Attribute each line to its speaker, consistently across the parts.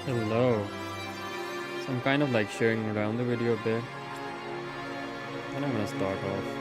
Speaker 1: Hello. So I'm kind of like sharing around the video a bit. And I'm gonna start off.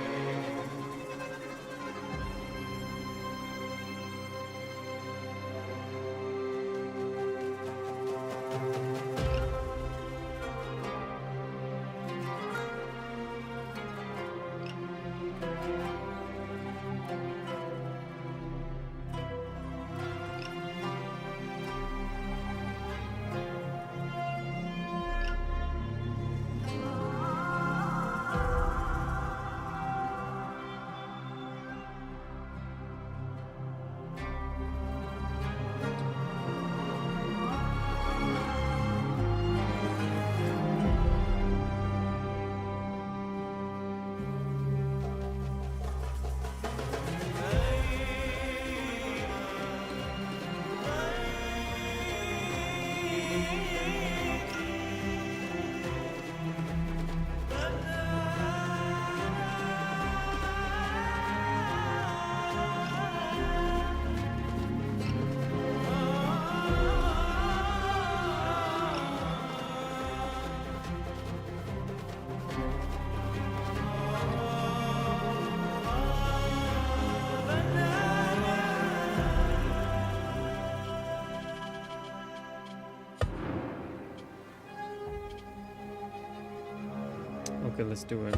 Speaker 1: Okay, let's do it.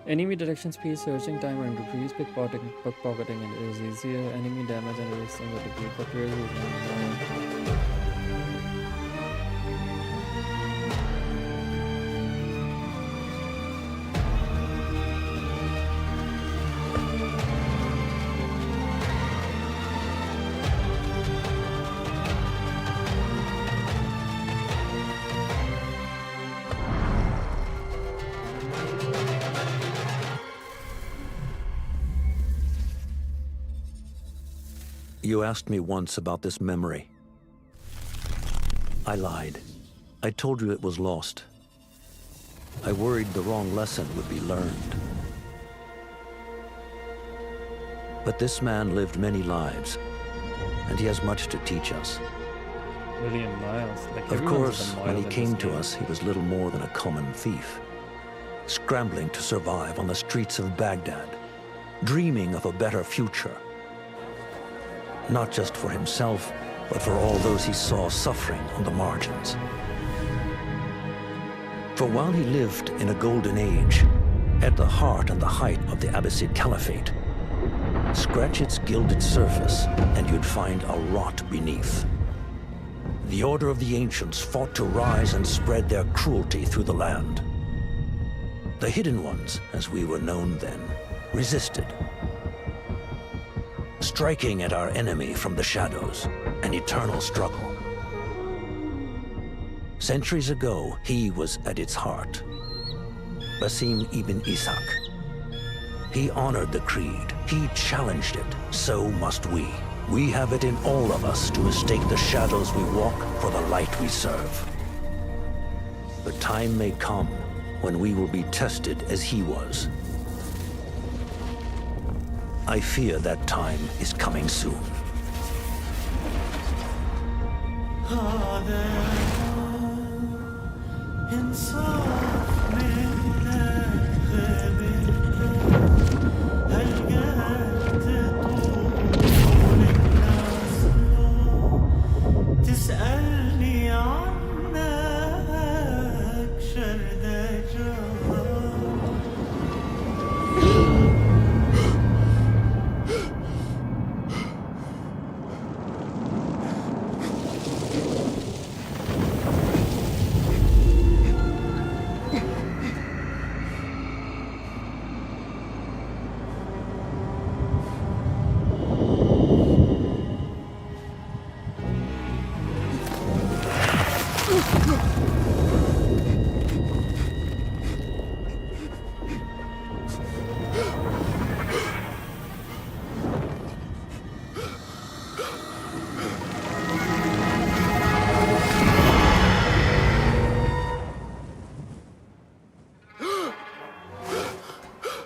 Speaker 1: Enemy detection speed, searching time and decrease, pickpocketing and it is easier. Enemy damage and resistance will decrease, but really
Speaker 2: You asked me once about this memory. I lied. I told you it was lost. I worried the wrong lesson would be learned. But this man lived many lives, and he has much to teach us.
Speaker 1: million miles. Like
Speaker 2: Of course,
Speaker 1: everyone's a
Speaker 2: when he
Speaker 1: mile in
Speaker 2: came
Speaker 1: this
Speaker 2: to
Speaker 1: game.
Speaker 2: us, he was little more than a common thief, scrambling to survive on the streets of Baghdad, dreaming of a better future. Not just for himself, but for all those he saw suffering on the margins. For while he lived in a golden age, at the heart and the height of the Abbasid Caliphate, scratch its gilded surface and you'd find a rot beneath. The Order of the Ancients fought to rise and spread their cruelty through the land. The Hidden Ones, as we were known then, resisted, striking at our enemy from the shadows, an eternal struggle. Centuries ago, he was at its heart. Basim ibn Ishaq. He honored the creed. He challenged it. So must we. We have it in all of us to mistake the shadows we walk for the light we serve. The time may come when we will be tested as he was. I fear that time is coming soon.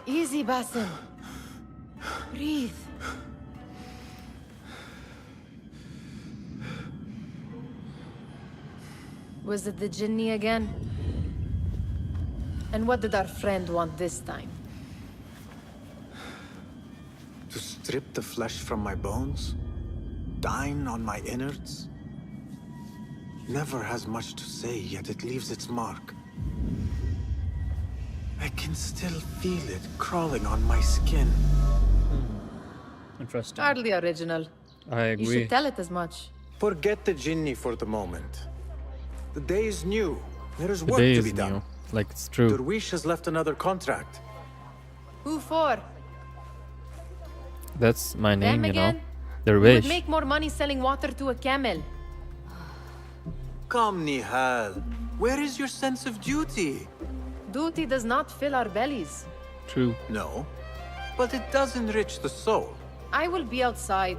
Speaker 3: Easy, Basim. Breathe. Was it the Jinni again? And what did our friend want this time?
Speaker 4: To strip the flesh from my bones? Dine on my innards? Never has much to say, yet it leaves its mark. I can still feel it crawling on my skin.
Speaker 1: Interesting.
Speaker 3: Hardly original.
Speaker 1: I
Speaker 3: You
Speaker 1: agree.
Speaker 3: should tell it as much.
Speaker 4: Forget the Jinni for the moment. The day is new. There is
Speaker 1: The
Speaker 4: work
Speaker 1: day
Speaker 4: to
Speaker 1: is
Speaker 4: be done.
Speaker 1: new. Like, it's true.
Speaker 4: Derwish has left another contract.
Speaker 3: Who for?
Speaker 1: That's my name,
Speaker 3: Them
Speaker 1: you know.
Speaker 3: again? We would
Speaker 1: Derwish.
Speaker 3: make more money selling water to a camel.
Speaker 4: Come, Nihal. Where is your sense of duty?
Speaker 3: Duty does not fill our bellies.
Speaker 1: True.
Speaker 4: No, but it does enrich the soul.
Speaker 3: I will be outside.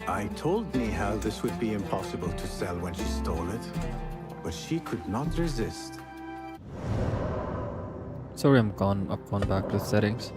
Speaker 4: I told Nihal this would be impossible to sell when she stole it, but she could not resist.
Speaker 1: Sorry, I've gone back to settings.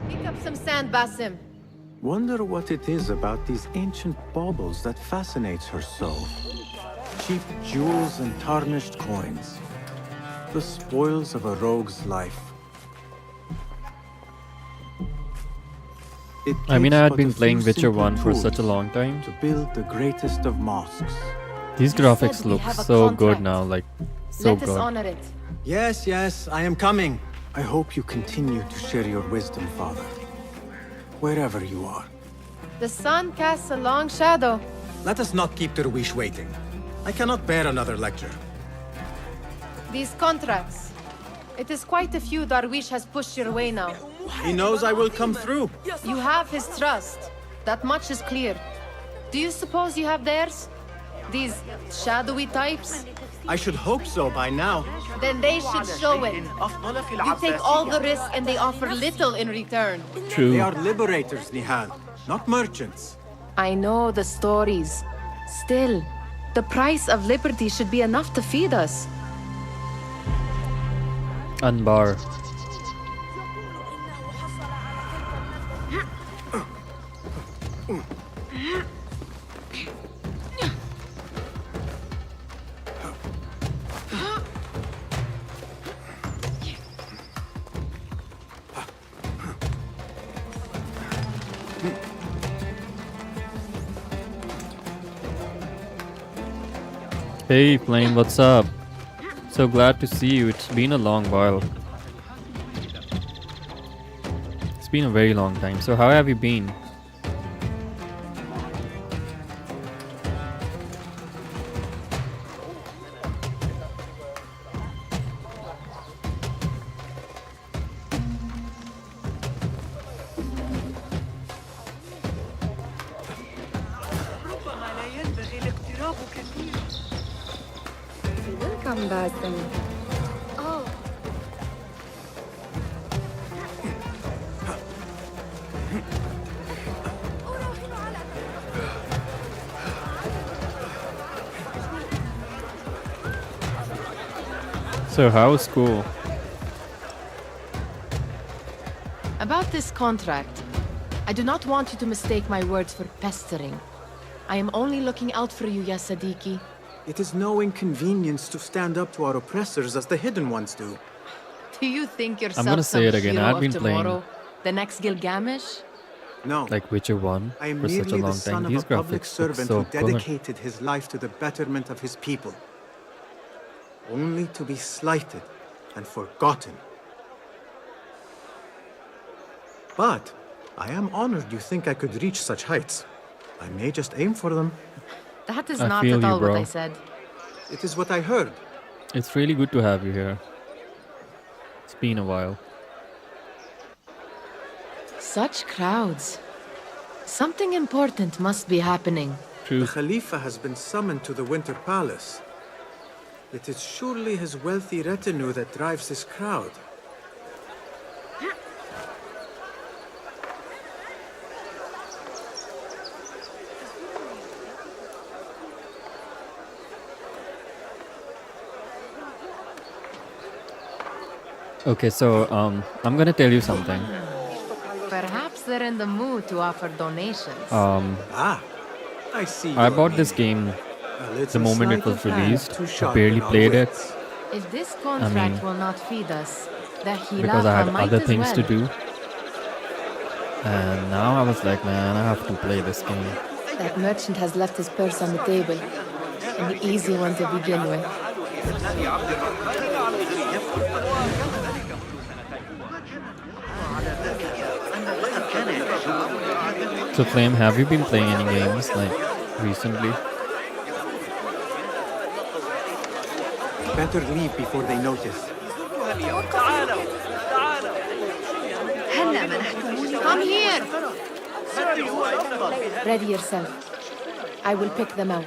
Speaker 3: Pick up some sand, Basim.
Speaker 4: Wonder what it is about these ancient baubles that fascinates her so. Cheap jewels and tarnished coins. The spoils of a rogue's life. It
Speaker 1: I mean,
Speaker 4: takes
Speaker 1: I had
Speaker 4: but
Speaker 1: been
Speaker 4: a
Speaker 1: playing
Speaker 4: few
Speaker 1: Witcher
Speaker 4: simple
Speaker 1: 1 for such a
Speaker 4: tools
Speaker 1: long time.
Speaker 4: to build the greatest of mosques.
Speaker 1: These
Speaker 3: said
Speaker 1: graphics
Speaker 3: we
Speaker 1: look
Speaker 3: have a
Speaker 1: so good
Speaker 3: contract.
Speaker 1: now, like, so
Speaker 3: Let us
Speaker 1: good.
Speaker 3: honor it.
Speaker 4: Yes, yes, I am coming. I hope you continue to share your wisdom, Father. Wherever you are.
Speaker 3: The sun casts a long shadow.
Speaker 5: Let us not keep Derwish waiting. I cannot bear another lecture.
Speaker 3: These contracts. It is quite a few Darwish has pushed your way now.
Speaker 5: He knows I will come through.
Speaker 3: You have his trust. That much is clear. Do you suppose you have theirs? These shadowy types?
Speaker 5: I should hope so by now.
Speaker 3: Then they should show it. You take all the risk and they offer little in return.
Speaker 1: True.
Speaker 5: They are liberators, Nihal, not merchants.
Speaker 3: I know the stories. Still, the price of liberty should be enough to feed us.
Speaker 1: Unbar. Hey Flame, what's up? So glad to see you. It's been a long while. It's been a very long time. So how have you been?
Speaker 3: Welcome, Basim. Oh.
Speaker 1: So how's school?
Speaker 3: About this contract, I do not want you to mistake my words for pestering. I am only looking out for you, ya Sadiki.
Speaker 4: It is no inconvenience to stand up to our oppressors as the Hidden Ones do.
Speaker 3: Do you think yourself
Speaker 1: gonna say
Speaker 3: some
Speaker 1: it again,
Speaker 3: hero
Speaker 1: I've
Speaker 3: of
Speaker 1: been playing-
Speaker 3: tomorrow? The next Gilgamesh?
Speaker 4: No,
Speaker 1: Like Witcher 1
Speaker 4: I am
Speaker 1: for such a
Speaker 4: merely the
Speaker 1: long
Speaker 4: son
Speaker 1: time.
Speaker 4: of
Speaker 1: These
Speaker 4: a public
Speaker 1: graphics look
Speaker 4: servant
Speaker 1: so
Speaker 4: who
Speaker 1: good.
Speaker 4: dedicated his life to the betterment of his people. Only to be slighted and forgotten. But I am honored you think I could reach such heights. I may just aim for them.
Speaker 3: That is
Speaker 1: I
Speaker 3: not
Speaker 1: feel
Speaker 3: at
Speaker 1: you,
Speaker 3: all what
Speaker 1: bro.
Speaker 3: I said.
Speaker 4: It is what I heard.
Speaker 1: It's really good to have you here. It's been a while.
Speaker 3: Such crowds. Something important must be happening.
Speaker 1: True.
Speaker 4: The Khalifa has been summoned to the Winter Palace. It is surely his wealthy retinue that drives this crowd.
Speaker 1: Okay, so I'm gonna tell you something.
Speaker 3: Perhaps they're in the mood to offer donations.
Speaker 4: Ah, I see.
Speaker 1: I
Speaker 4: your
Speaker 1: bought this
Speaker 4: meaning.
Speaker 1: game
Speaker 4: A little
Speaker 1: the moment it
Speaker 4: sleight
Speaker 1: was
Speaker 4: of hand
Speaker 1: released.
Speaker 4: to
Speaker 1: I
Speaker 4: sharpen
Speaker 1: barely
Speaker 4: our
Speaker 1: played it
Speaker 4: wits.
Speaker 3: If this contract
Speaker 1: mean,
Speaker 3: will not feed us, the
Speaker 1: because I had
Speaker 3: Khilafa might
Speaker 1: other
Speaker 3: as
Speaker 1: things
Speaker 3: well.
Speaker 1: to do. And now I was like, man, I have to play this game.
Speaker 3: That merchant has left his purse on the table. An easy one to begin with.
Speaker 1: So Flame, have you been playing any games like recently?
Speaker 4: Better leave before they notice.
Speaker 3: Come here! Ready yourself. I will pick them out.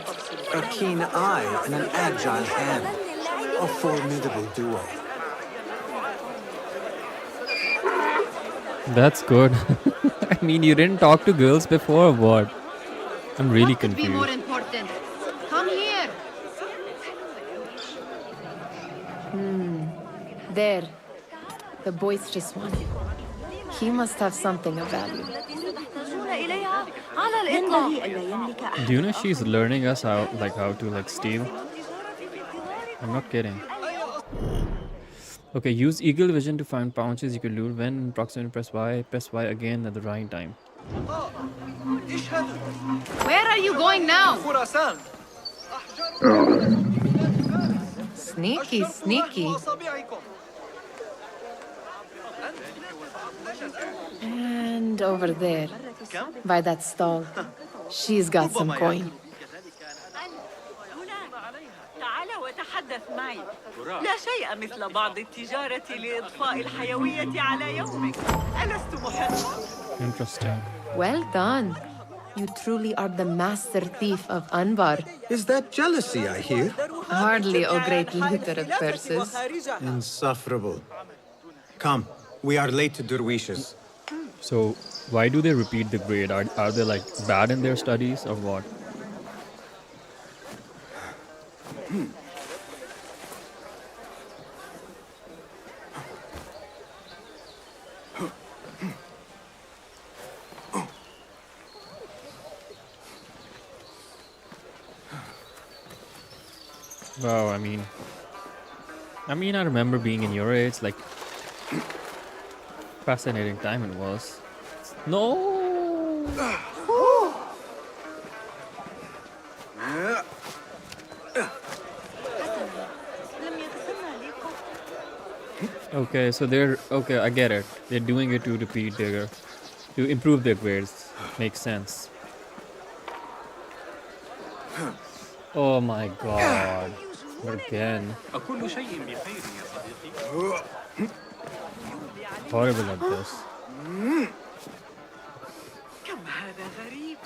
Speaker 4: A keen eye and an agile hand. A formidable duo.
Speaker 1: That's good. I mean, you didn't talk to girls before or what? I'm really
Speaker 3: What could be more
Speaker 1: confused.
Speaker 3: important? Come here! There. The boisterous one. He must have something of value.
Speaker 1: Do you know she's learning us how to steal? I'm not kidding. Okay, use eagle vision to find pouches you can loot. When in proximity, press Y again at the right time.
Speaker 3: Where are you going now? Sneaky, sneaky. And over there, by that stall, she's got some coin.
Speaker 6: تعال وتحدث معي. لا شيء مثل بعض التجارة لإضفاء الحيوية على يومك. ألست محقا؟
Speaker 1: Interesting.
Speaker 3: Well done. You truly are the master thief of Anbar.
Speaker 5: Is that jealousy I hear?
Speaker 3: Hardly, O great looter of purses.
Speaker 4: Insufferable. Come, we are late to Derwishes.
Speaker 1: So, why do they repeat the grade? Are they like bad in their studies or what? Wow, I mean, I remember being in your age, like, fascinating time it was. No! Okay, so okay, I get it. They're doing it to to improve their grades. Makes sense. Oh my god. Again. Horrible at this.
Speaker 6: كم هذا غريب.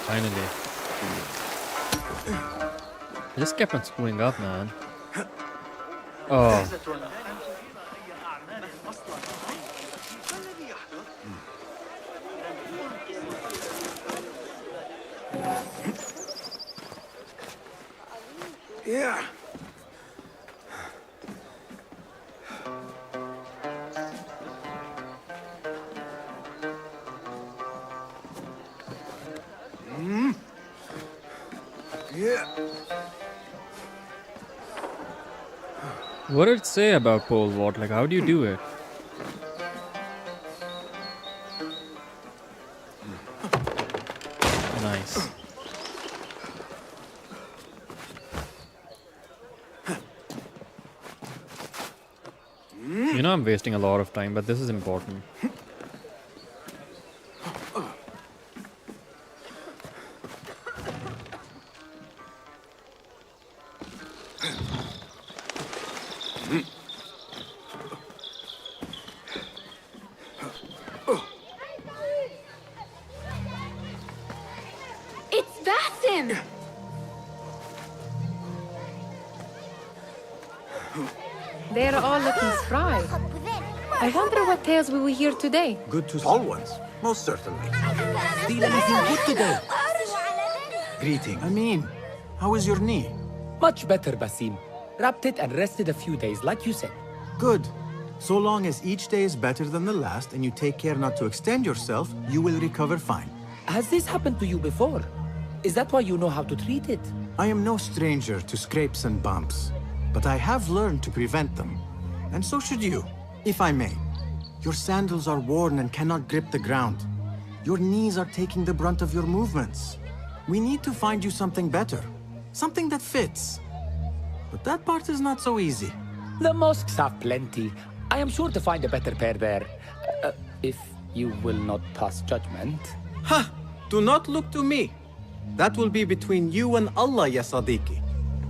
Speaker 1: Finally. I just kept on screwing up, man. Oh.
Speaker 4: Yeah. Yeah.
Speaker 1: What did it say about pole vault? Like, how do you do it? Nice. You know I'm wasting a lot of time, but this is important.
Speaker 7: It's Basim!
Speaker 3: They're all looking spry. I wonder what tales we will hear today.
Speaker 4: Good to all ones, most certainly.
Speaker 8: Feel anything good today?
Speaker 4: Greeting. Amin, how is your knee?
Speaker 8: Much better, Basim. Wrapped it and rested a few days, like you said.
Speaker 4: Good. So long as each day is better than the last and you take care not to extend yourself, you will recover fine.
Speaker 8: Has this happened to you before? Is that why you know how to treat it?
Speaker 4: I am no stranger to scrapes and bumps, but I have learned to prevent them. And so should you, if I may. Your sandals are worn and cannot grip the ground. Your knees are taking the brunt of your movements. We need to find you something better, something that fits. But that part is not so easy.
Speaker 8: The mosques have plenty. I am sure to find a better pair there. If you will not pass judgment.
Speaker 4: Ha! Do not look to me. That will be between you and Allah, ya Sadiqi.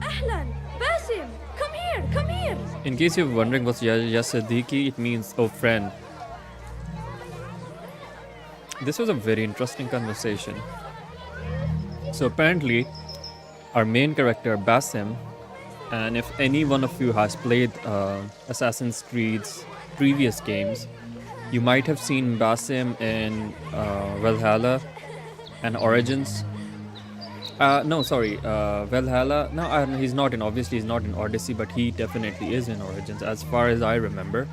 Speaker 7: Ahlan! Basim! Come here! Come here!
Speaker 1: In case you're wondering what's Ya Siddiqui, it means, oh friend. This was a very interesting conversation. So apparently, our main character, Basim, and if any one of you has played Assassin's Creed's previous games, you might have seen Basim in Valhalla and Origins. Valhalla. No, he's not in. Obviously, he's not in Odyssey, but he definitely is in Origins, as far as I remember.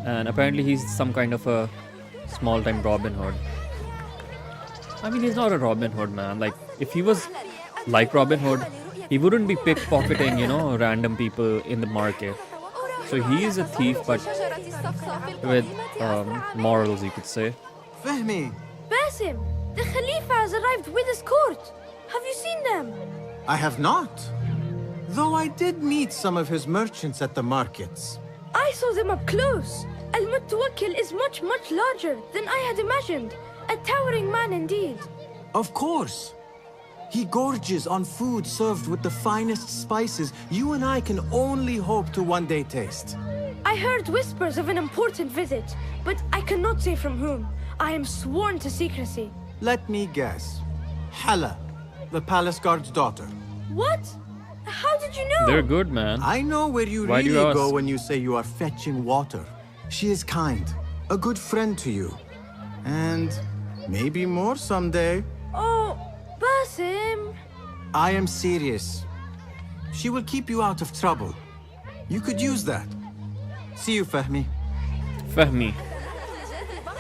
Speaker 1: And apparently, he's some kind of a small-time Robin Hood. I mean, he's not a Robin Hood, man. Like, if he was like Robin Hood, he wouldn't be pickpocketing, random people in the market. So he is a thief, but with morals, you could say.
Speaker 4: Fahmi,
Speaker 7: Basim! The Khalifa has arrived with his court! Have you seen them?
Speaker 4: I have not. Though I did meet some of his merchants at the markets.
Speaker 7: I saw them up close. Al-Mutawakkil is much, much larger than I had imagined. A towering man indeed.
Speaker 4: Of course. He gorges on food served with the finest spices you and I can only hope to one day taste.
Speaker 7: I heard whispers of an important visit, but I cannot say from whom. I am sworn to secrecy.
Speaker 4: Let me guess. Hala, the palace guard's daughter.
Speaker 7: What? How did you know?
Speaker 1: They're good, man.
Speaker 4: I know where you
Speaker 1: Why do
Speaker 4: really
Speaker 1: you
Speaker 4: go
Speaker 1: ask?
Speaker 4: when you say you are fetching water. She is kind, a good friend to you. And maybe more someday.
Speaker 7: Oh, Basim.
Speaker 4: I am serious. She will keep you out of trouble. You could use that. See you, Fahmi.
Speaker 1: Fahmi.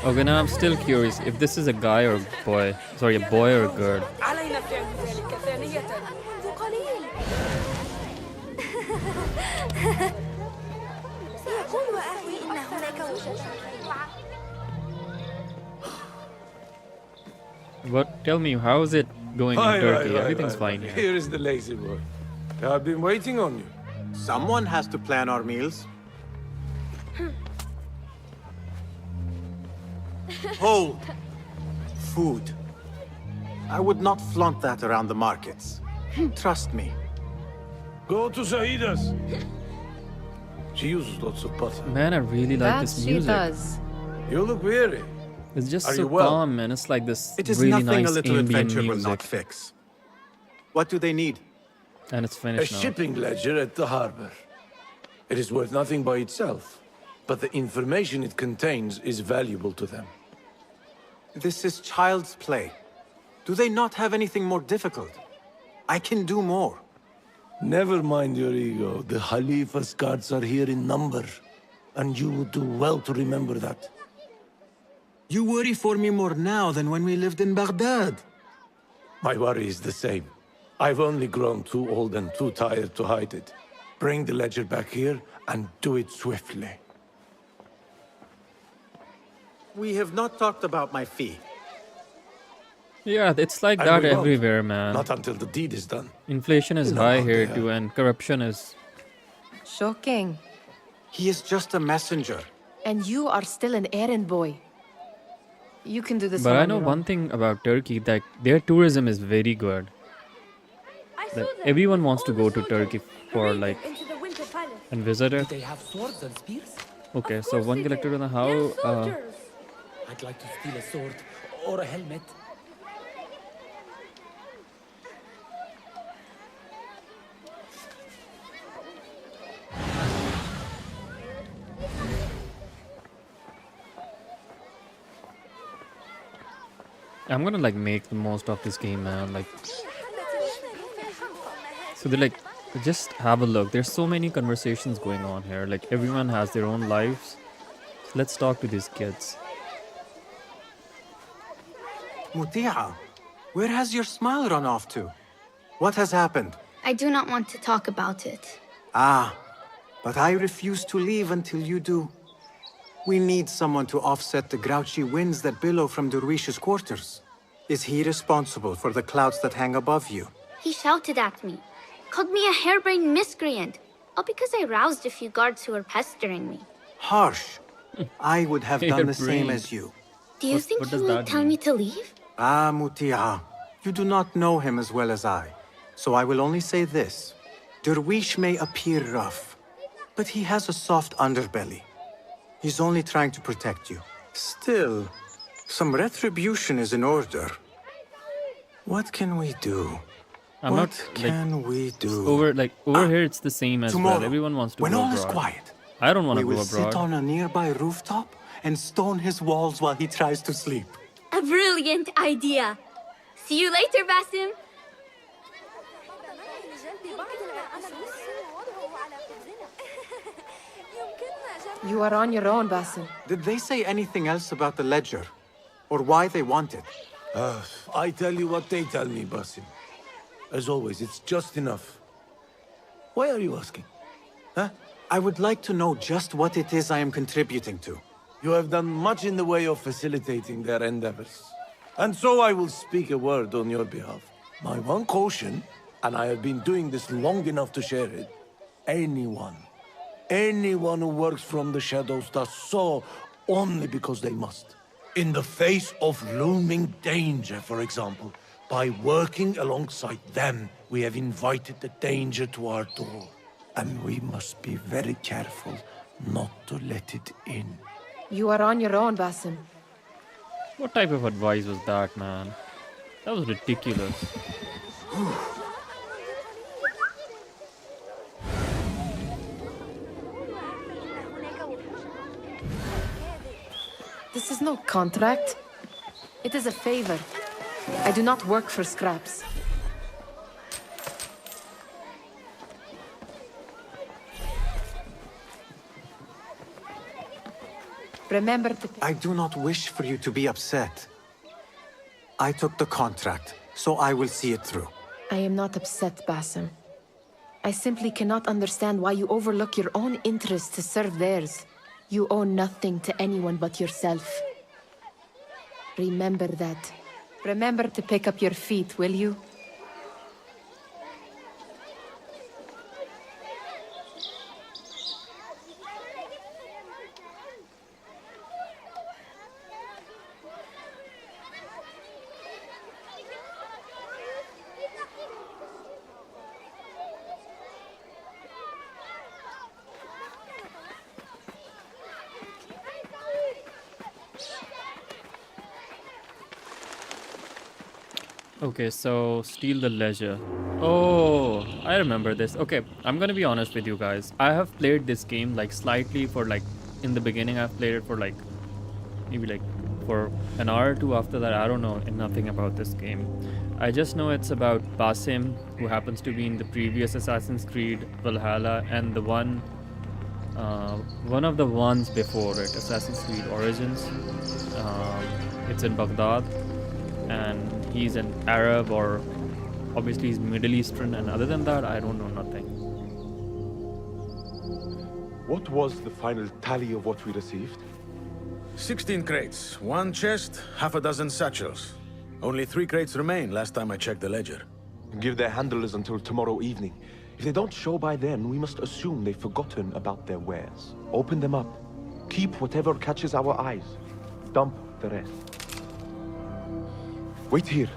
Speaker 1: Okay, now I'm still curious if this is a guy or a boy. Sorry, a boy or a girl.
Speaker 7: علينا فعل ذلك ثانية منذ قليل. سيقول أخي إن هناك
Speaker 1: What? Tell me, how is it going in Turkey? Everything's fine here.
Speaker 9: Here is the lazy boy. I've been waiting on you.
Speaker 4: Someone has to plan our meals. Hold. Food. I would not flaunt that around the markets. Trust me.
Speaker 9: Go to Saida's. She uses lots of butter.
Speaker 1: Man, I really like
Speaker 3: That
Speaker 1: this
Speaker 3: she
Speaker 1: music.
Speaker 3: does.
Speaker 9: You look weary.
Speaker 1: It's just
Speaker 9: Are
Speaker 1: so
Speaker 9: you well?
Speaker 1: calm, man. It's like this
Speaker 4: It is
Speaker 1: really
Speaker 4: nothing
Speaker 1: nice
Speaker 4: a little
Speaker 1: ambient
Speaker 4: adventure will
Speaker 1: music.
Speaker 4: not fix. What do they need?
Speaker 1: And it's
Speaker 9: A
Speaker 1: finished now.
Speaker 9: shipping ledger at the harbor. It is worth nothing by itself, but the information it contains is valuable to them.
Speaker 4: This is child's play. Do they not have anything more difficult? I can do more.
Speaker 9: Never mind your ego. The Khalifa's guards are here in number, and you would do well to remember that.
Speaker 4: You worry for me more now than when we lived in Baghdad.
Speaker 9: My worry is the same. I've only grown too old and too tired to hide it. Bring the ledger back here and do it swiftly.
Speaker 4: We have not talked about my fee.
Speaker 1: Yeah, it's like
Speaker 9: And
Speaker 1: that
Speaker 9: we won't.
Speaker 1: everywhere, man.
Speaker 9: Not until the deed is done.
Speaker 1: Inflation is
Speaker 9: You know
Speaker 1: high
Speaker 9: how
Speaker 1: here
Speaker 9: they
Speaker 1: too,
Speaker 9: are.
Speaker 1: and corruption is.
Speaker 3: Shocking.
Speaker 4: He is just a messenger.
Speaker 3: And you are still an errand boy. You can do this
Speaker 1: But
Speaker 3: all
Speaker 1: I
Speaker 3: on
Speaker 1: know
Speaker 3: your
Speaker 1: one
Speaker 3: own.
Speaker 1: thing about Turkey, that their tourism is very good.
Speaker 7: I saw
Speaker 1: Like,
Speaker 7: them.
Speaker 1: everyone wants to
Speaker 7: All
Speaker 1: go
Speaker 7: the
Speaker 1: to Turkey
Speaker 7: soldiers
Speaker 1: for
Speaker 7: parading
Speaker 1: like
Speaker 7: into the Winter Palace.
Speaker 1: and visit
Speaker 8: Do
Speaker 1: it.
Speaker 8: they have swords and spears?
Speaker 1: Okay,
Speaker 7: Of
Speaker 1: so
Speaker 7: course
Speaker 1: one
Speaker 7: they
Speaker 1: collector
Speaker 7: do.
Speaker 1: on the
Speaker 7: They're
Speaker 1: how.
Speaker 7: soldiers.
Speaker 8: I'd like to steal a sword or a helmet.
Speaker 1: I'm gonna like make the most of this game, man. Like, so they're like, just have a look. There's so many conversations going on here. Like, everyone has their own lives. So let's talk to these kids.
Speaker 4: Muti'a, where has your smile run off to? What has happened?
Speaker 10: I do not want to talk about it.
Speaker 4: Ah, but I refuse to leave until you do. We need someone to offset the grouchy winds that billow from Derwish's quarters. Is he responsible for the clouds that hang above you?
Speaker 10: He shouted at me, called me a harebrained miscreant, all because I roused a few guards who were pestering me.
Speaker 4: Harsh. I would have done the same
Speaker 1: Harebrained.
Speaker 4: as you.
Speaker 10: Do you
Speaker 1: What
Speaker 10: think he
Speaker 1: does
Speaker 10: will
Speaker 1: that
Speaker 10: tell
Speaker 1: mean?
Speaker 10: me to leave?
Speaker 4: Ah, Muti'a, you do not know him as well as I, so I will only say this. Derwish may appear rough, but he has a soft underbelly. He's only trying to protect you. Still, some retribution is in order. What can we do?
Speaker 1: I'm
Speaker 4: what
Speaker 1: not like
Speaker 4: can we do?
Speaker 1: over here. It's the same as
Speaker 4: Tomorrow,
Speaker 1: well. Everyone wants to
Speaker 4: when
Speaker 1: go
Speaker 4: all is
Speaker 1: abroad.
Speaker 4: quiet,
Speaker 1: I don't want
Speaker 4: we
Speaker 1: to go
Speaker 4: will sit
Speaker 1: abroad.
Speaker 4: on a nearby rooftop and stone his walls while he tries to sleep.
Speaker 10: A brilliant idea. See you later, Basim.
Speaker 3: You are on your own, Basim.
Speaker 4: Did they say anything else about the ledger? Or why they want it?
Speaker 9: I tell you what they tell me, Basim. As always, it's just enough. Why are you asking?
Speaker 4: Huh? I would like to know just what it is I am contributing to.
Speaker 9: You have done much in the way of facilitating their endeavors. And so I will speak a word on your behalf. My one caution, and I have been doing this long enough to share it, anyone who works from the shadows does so only because they must. In the face of looming danger, for example, by working alongside them, we have invited the danger to our door. And we must be very careful not to let it in.
Speaker 3: You are on your own, Basim.
Speaker 1: What type of advice was that, man? That was ridiculous.
Speaker 3: This is no contract. It is a favor. I do not work for scraps. Remember to...
Speaker 4: I do not wish for you to be upset. I took the contract, so I will see it through.
Speaker 3: I am not upset, Basim. I simply cannot understand why you overlook your own interests to serve theirs. You owe nothing to anyone but yourself. Remember that. Remember to pick up your feet, will you?
Speaker 1: Okay, so steal the ledger. Oh, I remember this. Okay, I'm gonna be honest with you guys. I have played this game like slightly for like in the beginning. I've played it for like maybe like for an hour or two. After that, I don't know nothing about this game. I just know it's about Basim, who happens to be in the previous Assassin's Creed Valhalla, and the one of the ones before it, Assassin's Creed Origins. It's in Baghdad, and he's an Arab, or obviously he's Middle Eastern, and other than that, I don't know nothing.
Speaker 11: What was the final tally of what we received?
Speaker 5: 16 crates, 1 chest, half a dozen satchels. Only 3 crates remain last time I checked the ledger.
Speaker 11: Give their handlers until tomorrow evening. If they don't show by then, we must assume they've forgotten about their wares. Open them up. Keep whatever catches our eyes. Dump the rest. Wait here.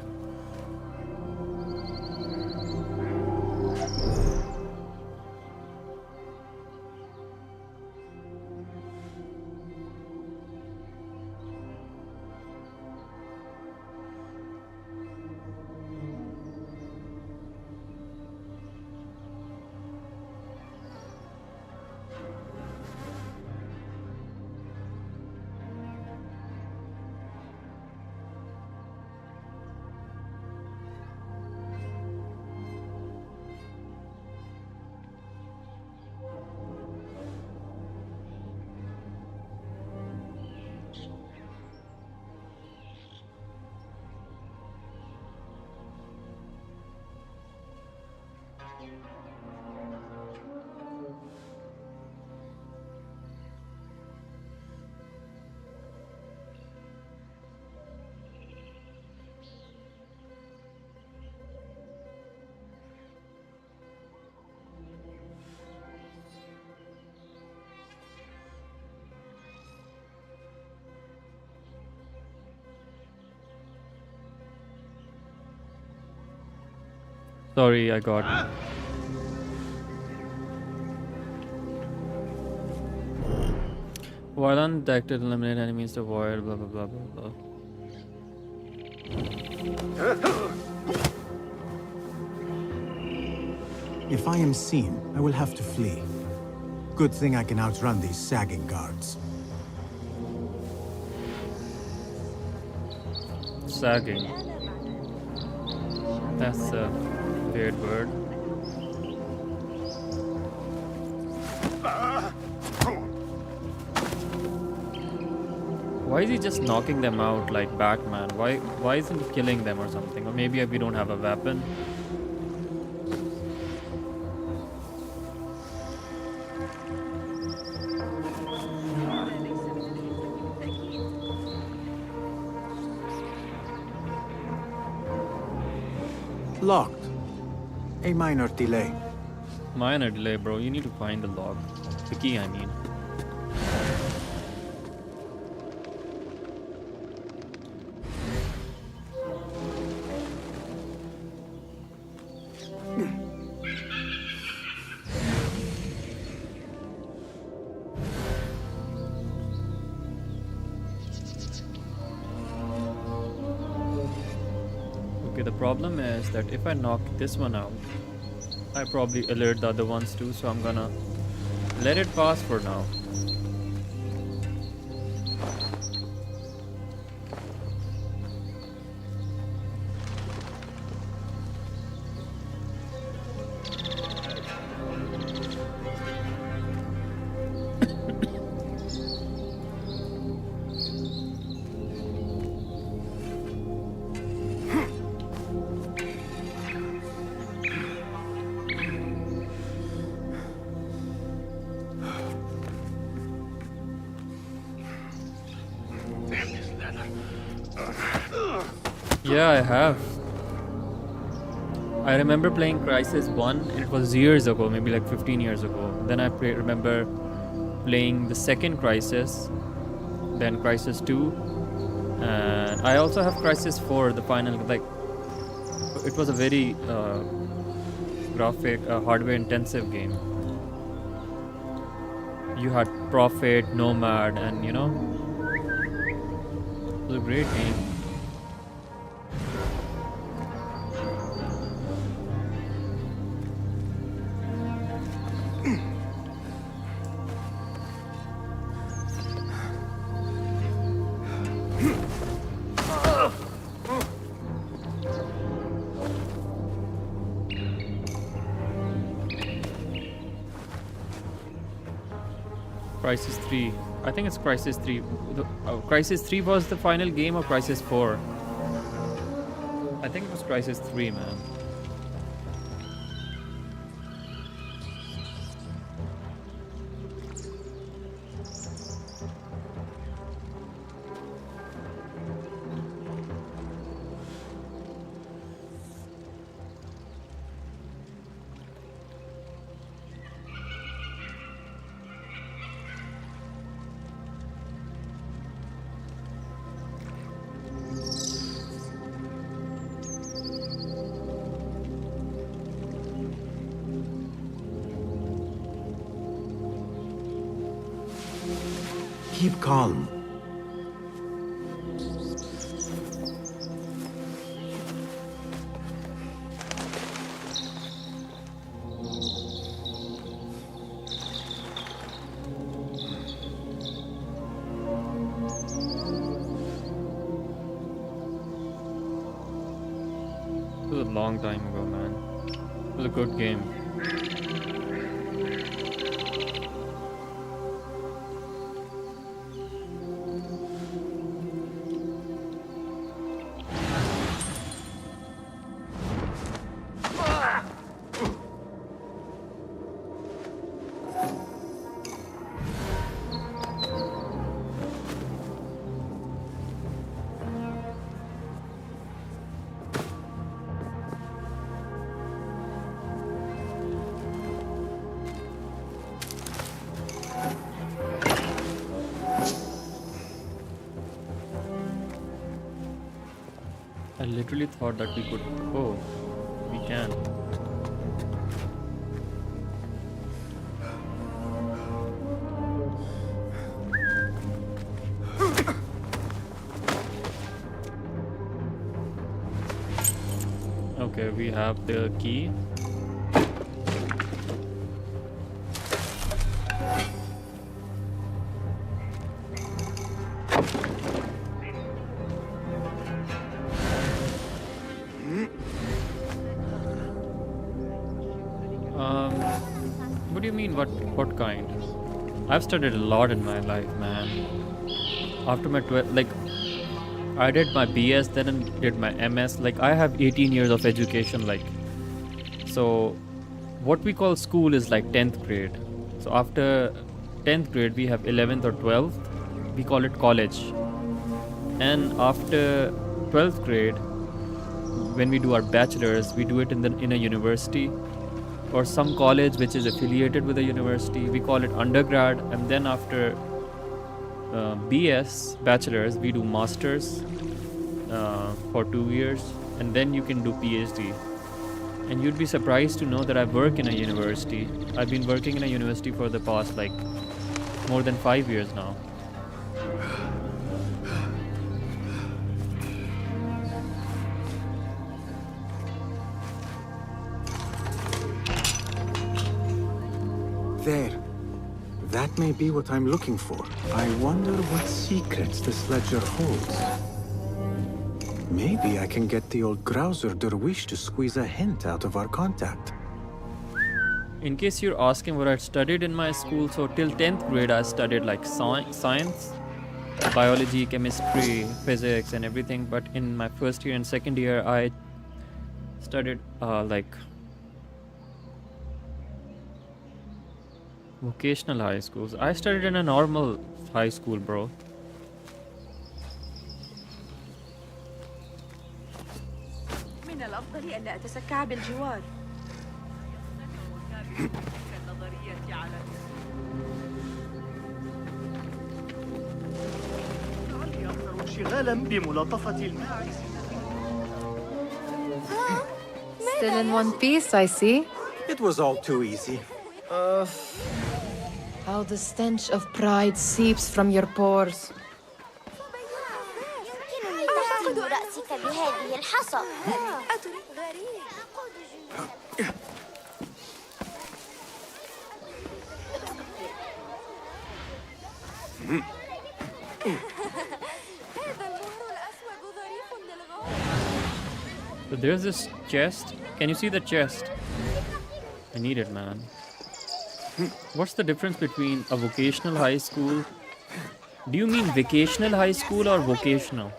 Speaker 1: Sorry, I got. While undetected, eliminate enemies to avoid blah blah blah blah blah.
Speaker 4: If I am seen, I will have to flee. Good thing I can outrun these sagging guards.
Speaker 1: Sagging. That's a weird word. Why is he just knocking them out like Batman? Why isn't he killing them or something? Or maybe we don't have a weapon.
Speaker 4: Locked. A minor delay.
Speaker 1: Minor delay, bro. You need to find the lock. The key, I mean. Okay, the problem is that if I knock this one out, I probably alert the other ones too, so I'm gonna let it pass for now. Yeah, I have. I remember playing Crisis 1, and it was years ago, maybe like 15 years ago. Then I remember playing the second Crisis, then Crisis 2, and I also have Crisis 4, the final. Like, it was a very graphic, hardware intensive game. You had Prophet, Nomad, and you know, it was a great game. Crisis 3. I think it's Crisis 3. Crisis 3 was the final game, or Crisis 4? I think it was Crisis 3, man.
Speaker 4: Keep calm.
Speaker 1: It was a long time ago, man. It was a good game. I literally thought that we could. Oh, we can. Okay, we have the key. What do you mean, what kind? I've studied a lot in my life, man. After my 12, like, I did my BS, then did my MS. Like, I have 18 years of education, like. So, what we call school is like 10th grade. So, after 10th grade, we have 11th or 12th. We call it college. And after 12th grade, when we do our bachelor's, we do it in a university or some college which is affiliated with a university. We call it undergrad. And then after BS, bachelor's, we do masters for 2 years, and then you can do PhD. And you'd be surprised to know that I work in a university. I've been working in a university for the past like more than 5 years now.
Speaker 4: There. That may be what I'm looking for. I wonder what secrets this ledger holds. Maybe I can get the old Grouser Derwish to squeeze a hint out of our contact.
Speaker 1: In case you're asking what I studied in my school, so till 10th grade I studied like science, biology, chemistry, physics and everything. But in my first year and second year I studied like vocational high schools. I studied in a normal high school, bro.
Speaker 6: من الأفضل أن لا أتسكع بالجوار.
Speaker 12: لعلي أكثر انشغالا بملاطفة الماعز.
Speaker 3: Still in one piece, I see.
Speaker 4: It was all too easy.
Speaker 3: How the stench of pride seeps from your pores.
Speaker 10: يمكنني تحطيم رأسك بهذه الحصى.
Speaker 1: So there's this chest. Can you see the chest? I need it, man. What's the difference between a vocational high school? Do you mean vocational high school or vocational?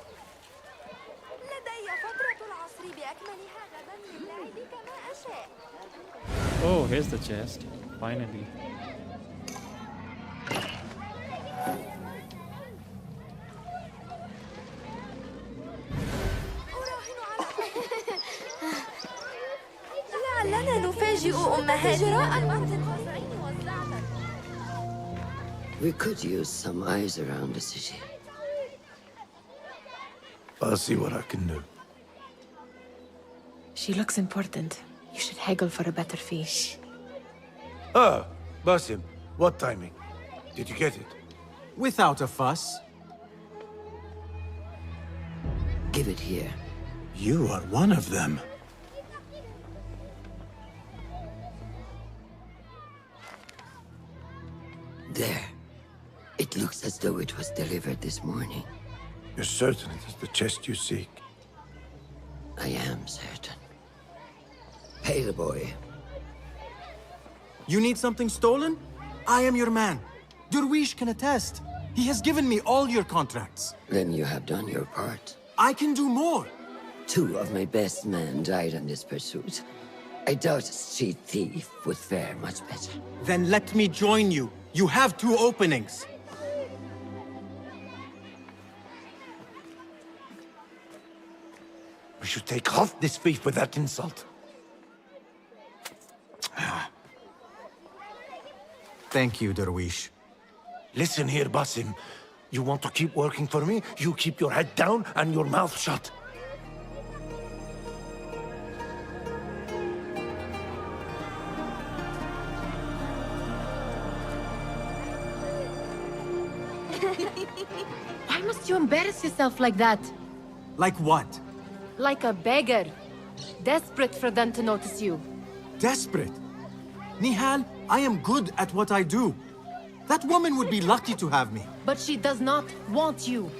Speaker 1: Oh, here's the chest. Finally.
Speaker 7: لعلنا نفاجئ أمهاتنا.
Speaker 13: We could use some eyes around the city.
Speaker 9: I'll see what I can do.
Speaker 3: She looks important. You should haggle for a better fee.
Speaker 9: Ah, Basim, what timing? Did you get it?
Speaker 4: Without a fuss.
Speaker 13: Give it here.
Speaker 4: You are one of them.
Speaker 13: There. It looks as though it was delivered this morning.
Speaker 9: You're certain it is the chest you seek?
Speaker 13: I am certain. Pale boy.
Speaker 4: You need something stolen? I am your man. Derwish can attest. He has given me all your contracts.
Speaker 13: Then you have done your part.
Speaker 4: I can do more.
Speaker 13: 2 of my best men died on this pursuit. I doubt a street thief would fare much better.
Speaker 4: Then let me join you. You have 2 openings.
Speaker 9: We should take off this thief with that insult.
Speaker 4: Thank you, Derwish.
Speaker 9: Listen here, Basim. You want to keep working for me? You keep your head down and your mouth shut.
Speaker 3: Why must you embarrass yourself like that?
Speaker 4: Like what?
Speaker 3: Like a beggar. Desperate for them to notice you.
Speaker 4: Desperate? Nihal, I am good at what I do. That woman would be lucky to have me.
Speaker 3: But she does not want you.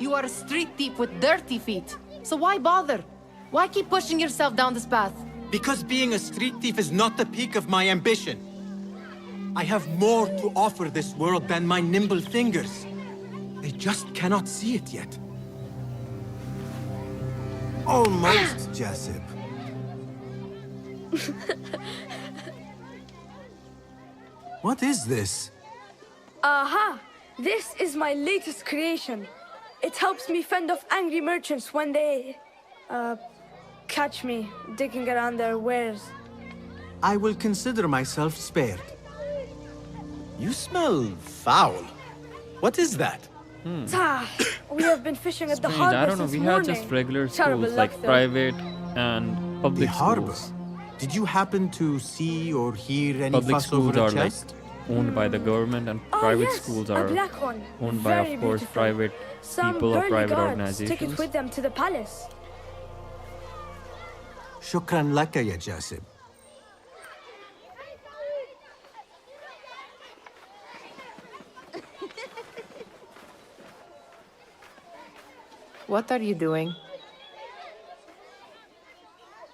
Speaker 3: You are a street thief with dirty feet. So why bother? Why keep pushing yourself down this path?
Speaker 4: Because being a street thief is not the peak of my ambition. I have more to offer this world than my nimble fingers. They just cannot see it yet. Almost, Jasip. What is this?
Speaker 7: Aha! This is my latest creation. It helps me fend off angry merchants when they... catch me digging around their wares.
Speaker 4: I will consider myself spared. You smell foul. What is that?
Speaker 7: We have been fishing at the
Speaker 1: Strange.
Speaker 7: harbor
Speaker 1: I don't know.
Speaker 7: since
Speaker 1: We
Speaker 7: morning.
Speaker 1: had just regular
Speaker 7: Terrible
Speaker 1: schools,
Speaker 7: luck,
Speaker 1: like
Speaker 7: though.
Speaker 1: private and public
Speaker 4: The harbor.
Speaker 1: schools.
Speaker 4: Did you happen to see or hear any
Speaker 1: Public
Speaker 4: fuss over
Speaker 1: schools
Speaker 4: a
Speaker 1: are like
Speaker 4: chest?
Speaker 1: owned by the government, and
Speaker 7: Oh,
Speaker 1: private
Speaker 7: yes,
Speaker 1: schools
Speaker 7: a
Speaker 1: are
Speaker 7: black one.
Speaker 1: owned by,
Speaker 7: Very
Speaker 1: of course,
Speaker 7: beautiful.
Speaker 1: private
Speaker 7: Some
Speaker 1: people or
Speaker 7: burly
Speaker 1: private
Speaker 7: guards
Speaker 1: organizations.
Speaker 7: Take it with them to the palace.
Speaker 4: Shukran laka, ya Jasib.
Speaker 3: What are you doing?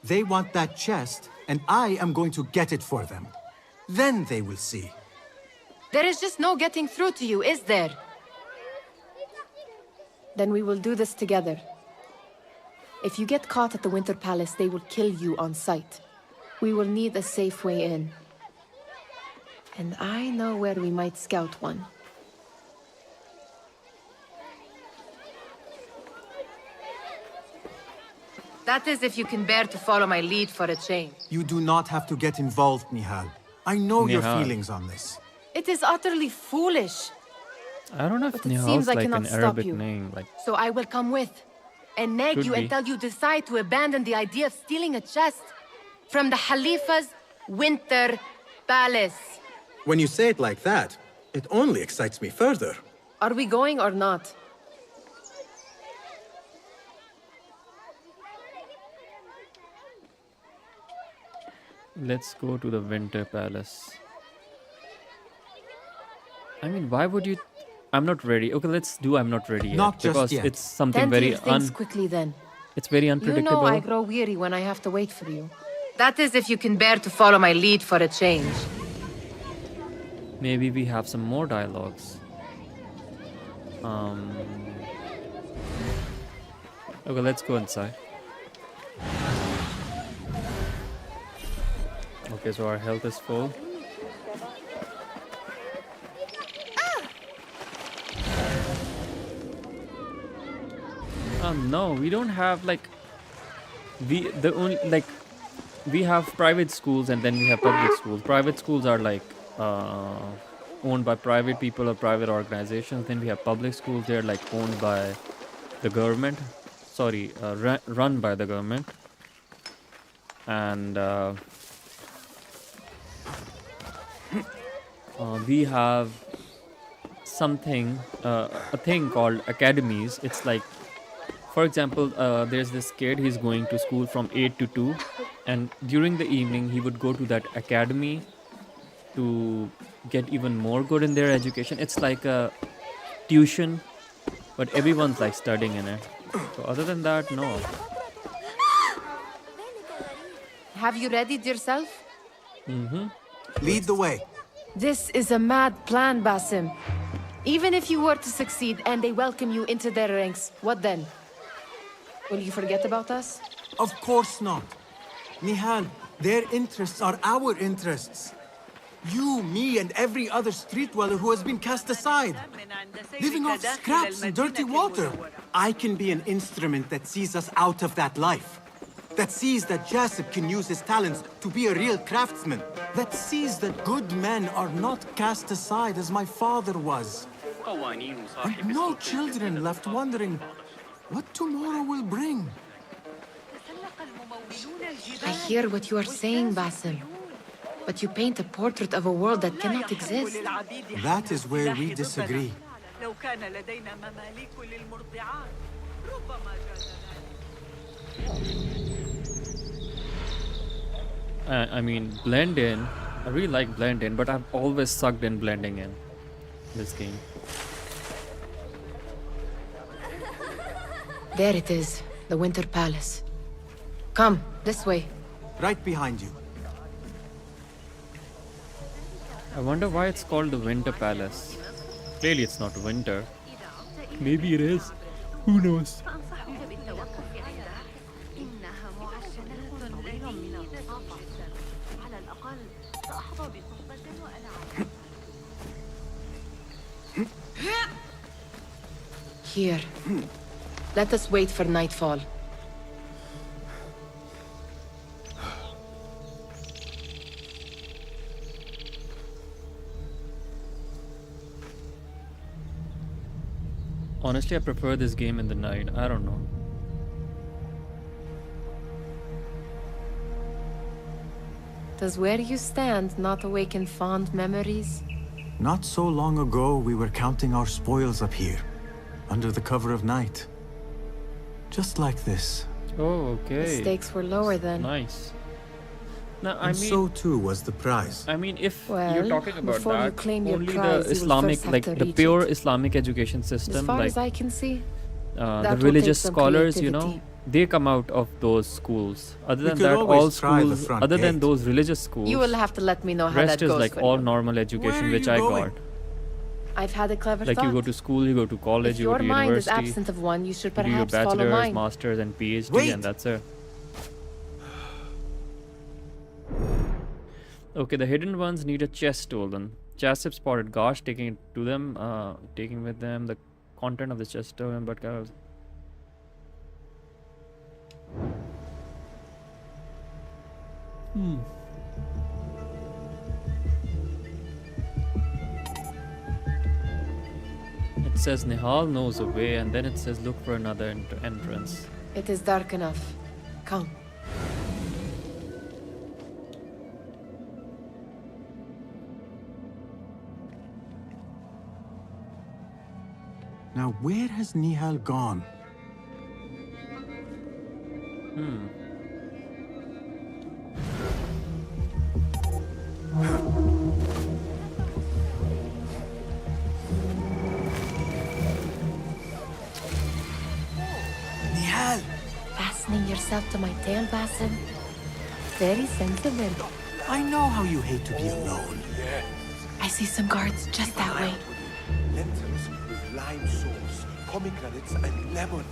Speaker 4: They want that chest, and I am going to get it for them. Then they will see.
Speaker 3: There is just no getting through to you, is there? Then we will do this together. If you get caught at the Winter Palace, they will kill you on sight. We will need a safe way in. And I know where we might scout one. That is if you can bear to follow my lead for a change.
Speaker 4: You do not have to get involved, Nihal. I know your
Speaker 1: Nihal.
Speaker 4: feelings on this.
Speaker 3: It is utterly foolish.
Speaker 1: I don't know if
Speaker 3: But it
Speaker 1: Nihal's
Speaker 3: seems I
Speaker 1: like
Speaker 3: cannot
Speaker 1: an
Speaker 3: stop
Speaker 1: Arabic
Speaker 3: you.
Speaker 1: name. Like,
Speaker 3: So I will come with and nag
Speaker 1: Could
Speaker 3: you
Speaker 1: be.
Speaker 3: until you decide to abandon the idea of stealing a chest from the Khalifa's Winter Palace.
Speaker 4: When you say it like that, it only excites me further.
Speaker 3: Are we going or not?
Speaker 1: let's go to the Winter Palace. I mean, why would you? I'm not ready. Okay, let's do I'm not ready yet.
Speaker 4: Not just
Speaker 1: because
Speaker 4: yet.
Speaker 1: it's something
Speaker 3: Tend to
Speaker 1: very
Speaker 3: your things quickly then.
Speaker 1: It's very
Speaker 3: You
Speaker 1: unpredictable.
Speaker 3: know I grow weary when I have to wait for you. That is if you can bear to follow my lead for a change.
Speaker 1: Maybe we have some more dialogues. Okay, let's go inside. Okay, so our health is full. No, we don't have like we have private schools and then we have public schools. Private schools are like owned by private people or private organizations. Then we have public schools. They're like owned by the government. Sorry, run by the government. And we have something, a thing called academies. It's like, for example, there's this kid, he's going to school from 8 to 2, and during the evening, he would go to that academy to get even more good in their education. It's like a tuition, but everyone's like studying in it. So other than that, no.
Speaker 3: Have you readied yourself?
Speaker 4: Lead the way.
Speaker 3: This is a mad plan, Basim. Even if you were to succeed and they welcome you into their ranks, what then? Will you forget about us?
Speaker 4: Of course not. Nihal, their interests are our interests. You, me, and every other street dweller who has been cast aside. Living off scraps and dirty water. I can be an instrument that sees us out of that life. That sees that Jasip can use his talents to be a real craftsman. That sees that good men are not cast aside as my father was. And no children left wondering what tomorrow will bring.
Speaker 3: I hear what you are saying, Basim. But you paint a portrait of a world that cannot exist.
Speaker 4: That is where we disagree.
Speaker 1: I mean, blend in. I really like blend in, but I've always sucked in blending in this game.
Speaker 3: There it is, the Winter Palace. Come, this way.
Speaker 4: Right behind you.
Speaker 1: I wonder why it's called the Winter Palace. Clearly it's not winter. Maybe it is. Who knows?
Speaker 3: Here. Let us wait for nightfall.
Speaker 1: Honestly, I prefer this game in the night. I don't know.
Speaker 3: Does where you stand not awaken fond memories?
Speaker 4: Not so long ago, we were counting our spoils up here, under the cover of night. Just like this.
Speaker 1: Oh, okay.
Speaker 3: The stakes were lower then.
Speaker 1: Nice. Now, I
Speaker 4: And
Speaker 1: mean,
Speaker 4: so too was the prize.
Speaker 1: I mean, if
Speaker 3: Well,
Speaker 1: you're talking about
Speaker 3: before you
Speaker 1: that,
Speaker 3: claim your
Speaker 1: only
Speaker 3: prize,
Speaker 1: the
Speaker 3: you will
Speaker 1: Islamic,
Speaker 3: first have
Speaker 1: like
Speaker 3: to
Speaker 1: the
Speaker 3: reach
Speaker 1: pure
Speaker 3: it.
Speaker 1: Islamic education
Speaker 3: As
Speaker 1: system,
Speaker 3: far
Speaker 1: like
Speaker 3: as I can see,
Speaker 1: the
Speaker 3: that will
Speaker 1: religious
Speaker 3: take some
Speaker 1: scholars, you know,
Speaker 3: creativity.
Speaker 1: they come out of those schools. Other
Speaker 4: We
Speaker 1: than
Speaker 4: could
Speaker 1: that,
Speaker 4: always
Speaker 1: all
Speaker 4: try the
Speaker 1: schools,
Speaker 4: front
Speaker 1: other than
Speaker 4: gate.
Speaker 1: those religious schools,
Speaker 3: you will have to let me know how
Speaker 1: rest
Speaker 3: that
Speaker 1: is
Speaker 3: goes.
Speaker 1: like
Speaker 3: for
Speaker 1: all
Speaker 3: you.
Speaker 1: normal
Speaker 4: Where
Speaker 1: education,
Speaker 4: are
Speaker 1: which
Speaker 4: you
Speaker 1: I
Speaker 4: going?
Speaker 1: got.
Speaker 3: I've had a clever
Speaker 1: Like
Speaker 3: thought.
Speaker 1: you go to school, you go to college,
Speaker 3: If
Speaker 1: you go
Speaker 3: your
Speaker 1: to
Speaker 3: mind is
Speaker 1: university,
Speaker 3: absent of one, you should
Speaker 1: you do your
Speaker 3: perhaps follow
Speaker 1: bachelor's,
Speaker 3: mine.
Speaker 1: master's, and PhD,
Speaker 4: Wait!
Speaker 1: and that's it. Okay, the hidden ones need a chest stolen. Jasip spotted Gosh taking it to them, taking with them the content of the chest stolen, but It says Nihal knows a way, and then it says look for another entrance.
Speaker 3: It is dark enough. Come.
Speaker 4: Now, where has Nihal gone? Nihal!
Speaker 3: Fastening yourself to my tail, Basim? Very sensible.
Speaker 4: I know how you hate to be alone.
Speaker 3: I see some guards just that way.
Speaker 11: Lentils with lime sauce, pomegranates, and lemon.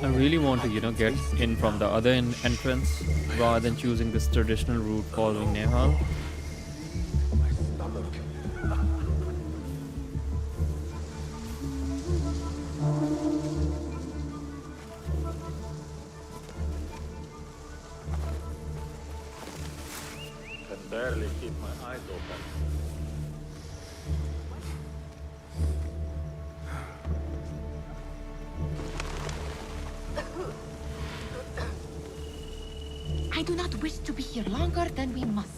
Speaker 1: I really want to, you know, get in from the other entrance rather than choosing this traditional route following Nihal.
Speaker 11: My stomach.
Speaker 14: Can barely keep my eyes open.
Speaker 3: I do not wish to be here longer than we must.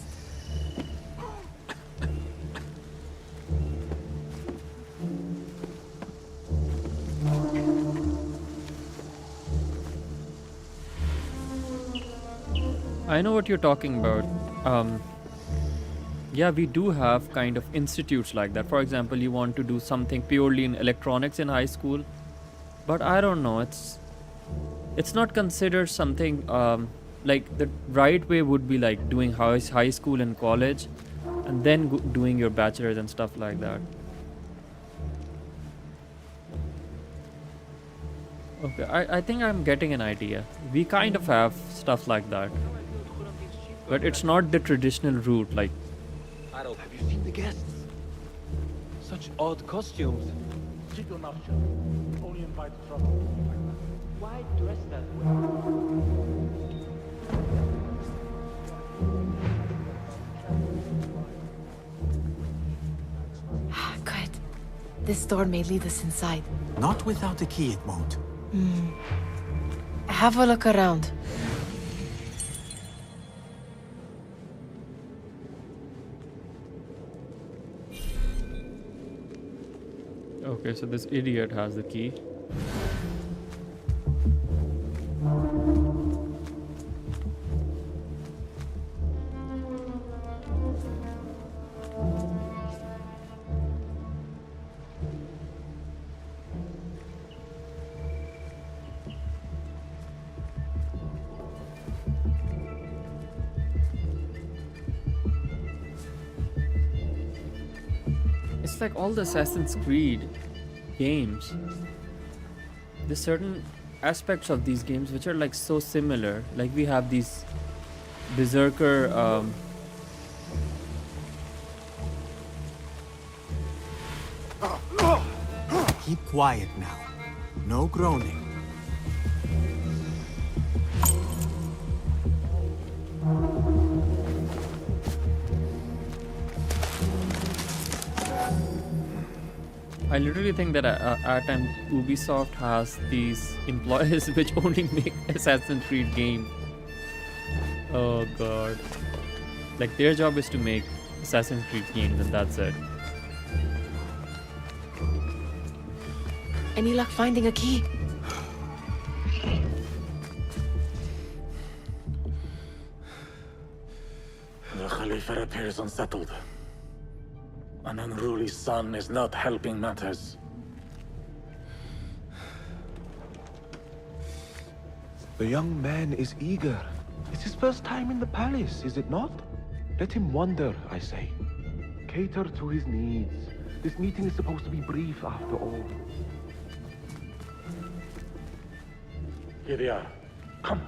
Speaker 1: I know what you're talking about. Yeah, we do have kind of institutes like that. For example, you want to do something purely in electronics in high school, but I don't know. It's not considered something like the right way would be like doing high school and college, and then doing your bachelor's and stuff like that. Okay, I think I'm getting an idea. We kind of have stuff like that, but it's not the traditional route. Like,
Speaker 11: Have you seen the guests? Such odd costumes.
Speaker 14: Keep your mouth shut. Only invite trouble.
Speaker 11: Why dress that way?
Speaker 3: Good. This door may lead us inside.
Speaker 4: Not without a key, it won't.
Speaker 3: Have a look around.
Speaker 1: okay, so this idiot has the key. It's like all the Assassin's Creed games. There's certain aspects of these games which are like so similar. Like we have these berserker
Speaker 4: Keep quiet now. No groaning.
Speaker 1: I literally think that at times Ubisoft has these employees which only make Assassin's Creed games. Oh god. Like their job is to make Assassin's Creed games and that's it.
Speaker 3: Any luck finding a key?
Speaker 12: The Khalifa appears unsettled. An unruly son is not helping matters.
Speaker 11: The young man is eager. It's his first time in the palace, is it not? Let him wander, I say. Cater to his needs. This meeting is supposed to be brief after all.
Speaker 12: Here they are. Come.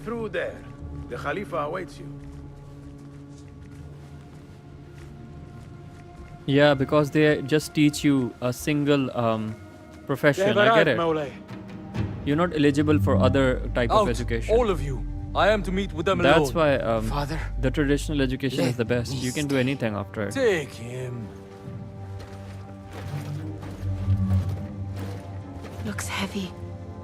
Speaker 5: Through there. The Khalifa awaits you.
Speaker 1: Yeah, because they just teach you a single profession. I get it. You're not eligible for other type of education.
Speaker 15: All of you. I am to meet with them
Speaker 1: That's
Speaker 15: alone.
Speaker 1: why
Speaker 15: Father,
Speaker 1: the traditional education is the best. You can do anything after it.
Speaker 15: take him.
Speaker 3: Looks heavy.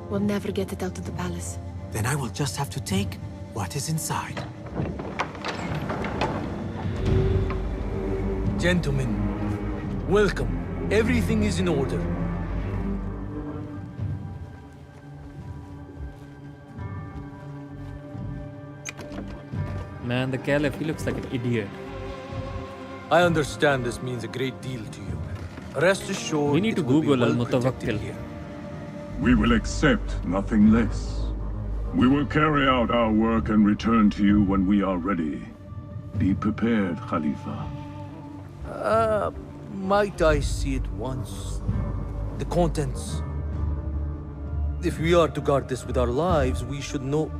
Speaker 3: We'll never get it out of the palace.
Speaker 4: Then I will just have to take what is inside.
Speaker 15: Gentlemen, welcome. Everything is in order.
Speaker 1: Man, the Caliph, he looks like an idiot.
Speaker 15: I understand this means a great deal to you. Rest assured,
Speaker 1: We need to
Speaker 15: it will be
Speaker 1: Google
Speaker 15: well
Speaker 1: Al-Mutawakkil.
Speaker 15: protected here.
Speaker 16: We will accept nothing less. We will carry out our work and return to you when we are ready. Be prepared, Khalifa.
Speaker 15: Might I see it once? The contents. If we are to guard this with our lives, we should know.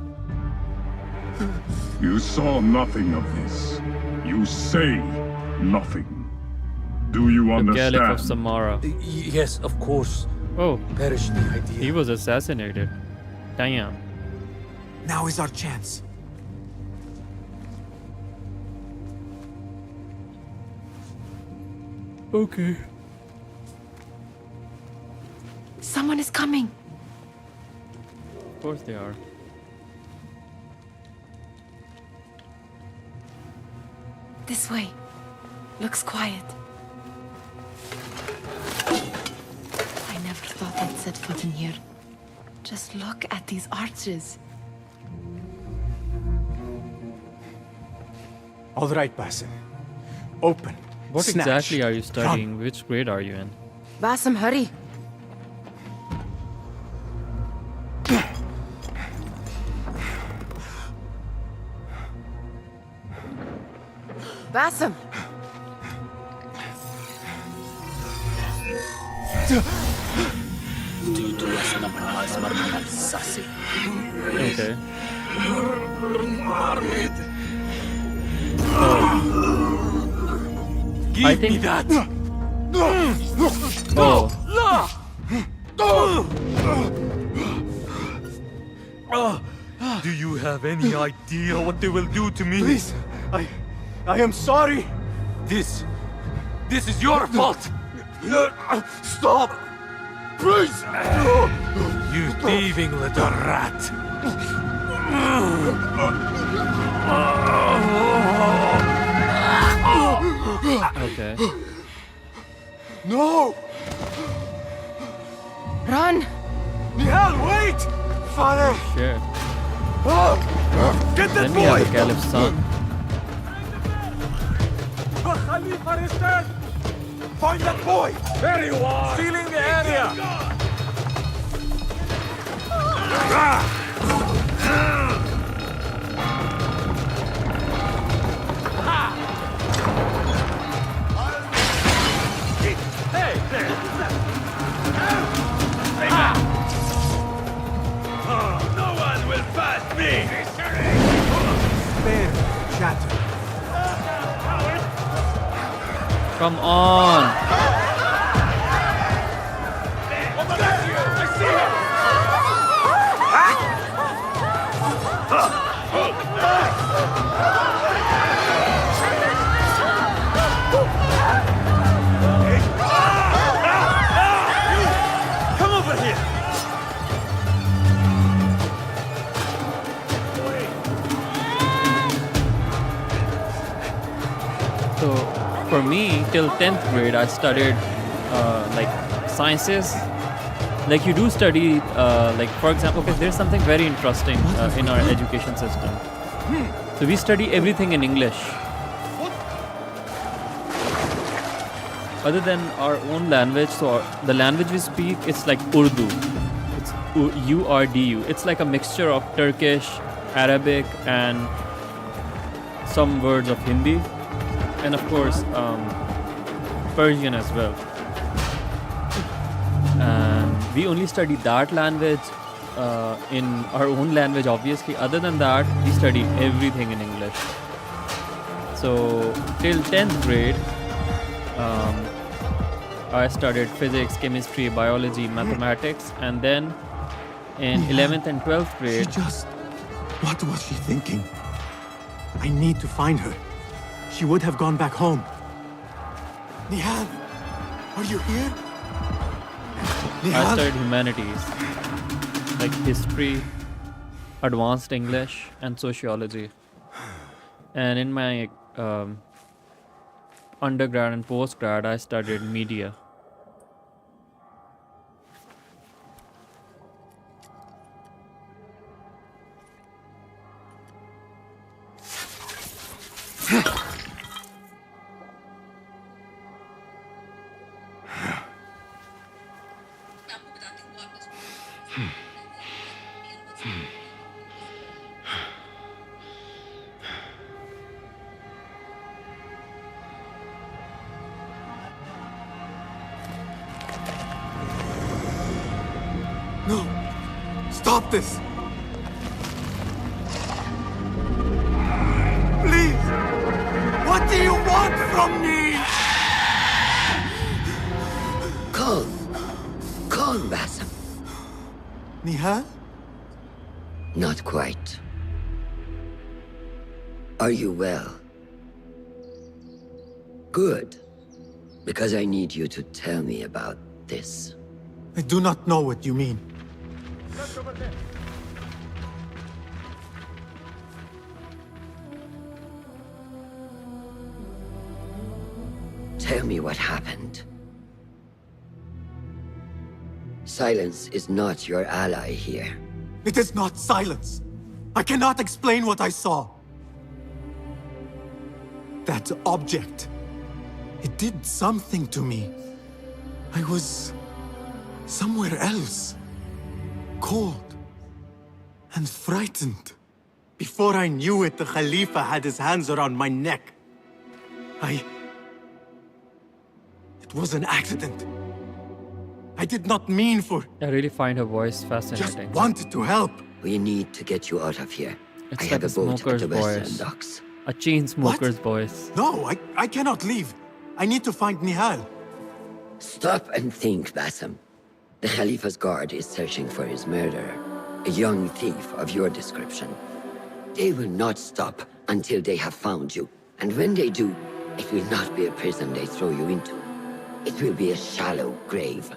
Speaker 16: You saw nothing of this. You say nothing. Do you
Speaker 1: The
Speaker 16: understand?
Speaker 1: Caliph of Samara.
Speaker 15: Yes, of course.
Speaker 1: Oh,
Speaker 15: Perish the idea.
Speaker 1: he was assassinated. Damn.
Speaker 4: Now is our chance.
Speaker 1: Okay.
Speaker 3: Someone is coming.
Speaker 1: Of course they are.
Speaker 3: This way. Looks quiet. set foot in here. Just look at these arches.
Speaker 4: All right, Basim. Open.
Speaker 1: What
Speaker 4: Snatch.
Speaker 1: exactly are you studying?
Speaker 4: Run.
Speaker 1: Which grade are you in?
Speaker 3: Basim, hurry. Basim!
Speaker 1: Okay.
Speaker 14: Give
Speaker 1: I think
Speaker 14: me that!
Speaker 1: Oh.
Speaker 14: Do you have any idea what they will do to me?
Speaker 9: Please, I am sorry.
Speaker 14: This is your fault!
Speaker 9: Stop! Please!
Speaker 14: You thieving little rat!
Speaker 1: Okay.
Speaker 9: No!
Speaker 3: Run!
Speaker 9: Nihal, wait! Father!
Speaker 1: Sure.
Speaker 9: Get that
Speaker 1: Then we
Speaker 9: boy!
Speaker 1: have the Caliph's son.
Speaker 9: Khalifa is dead! Find that boy!
Speaker 14: There you are!
Speaker 9: Sealing the area!
Speaker 14: Hey, there! No one will pass me!
Speaker 4: Spare, chatter.
Speaker 1: Come on!
Speaker 14: Come over here!
Speaker 1: So, for me, till 10th grade, I studied like sciences. Like you do study, like for example, okay, there's something very interesting in our education system. So we study everything in English. Other than our own language, so the language we speak, it's like Urdu. It's U-R-D-U. It's like a mixture of Turkish, Arabic, and some words of Hindi. And of course, Persian as well. And we only study that language in our own language, obviously. Other than that, we studied everything in English. So till 10th grade, I studied physics, chemistry, biology, mathematics, and then in 11th and 12th grade.
Speaker 4: What was she thinking? I need to find her. She would have gone back home. Nihal, are you here?
Speaker 1: I studied humanities, like history, advanced English, and sociology. And in my undergrad and postgrad, I studied media.
Speaker 4: No! Stop this! Please! What do you want from me?
Speaker 13: Calm. Calm, Basim.
Speaker 4: Nihal?
Speaker 13: Not quite. Are you well? Good. Because I need you to tell me about this.
Speaker 4: I do not know what you mean.
Speaker 13: Tell me what happened. Silence is not your ally here.
Speaker 17: It is not silence. I cannot explain what I saw. That object. It did something to me. I was somewhere else. Cold and frightened. Before I knew it, the Khalifa had his hands around my neck. It was an accident. I did not mean for...
Speaker 1: I really find her voice
Speaker 17: Just
Speaker 1: fascinating.
Speaker 17: wanted to help.
Speaker 13: We need to get you out of here.
Speaker 1: It's
Speaker 13: I
Speaker 1: like
Speaker 13: have
Speaker 1: a
Speaker 13: a boat at
Speaker 1: smoker's
Speaker 13: the western
Speaker 1: voice.
Speaker 13: docks.
Speaker 1: A chain smoker's voice.
Speaker 17: No, I cannot leave. I need to find Nihal.
Speaker 13: Stop and think, Bassem. The Khalifa's guard is searching for his murderer, a young thief of your description. They will not stop until they have found you. And when they do, it will not be a prison they throw you into. It will be a shallow grave.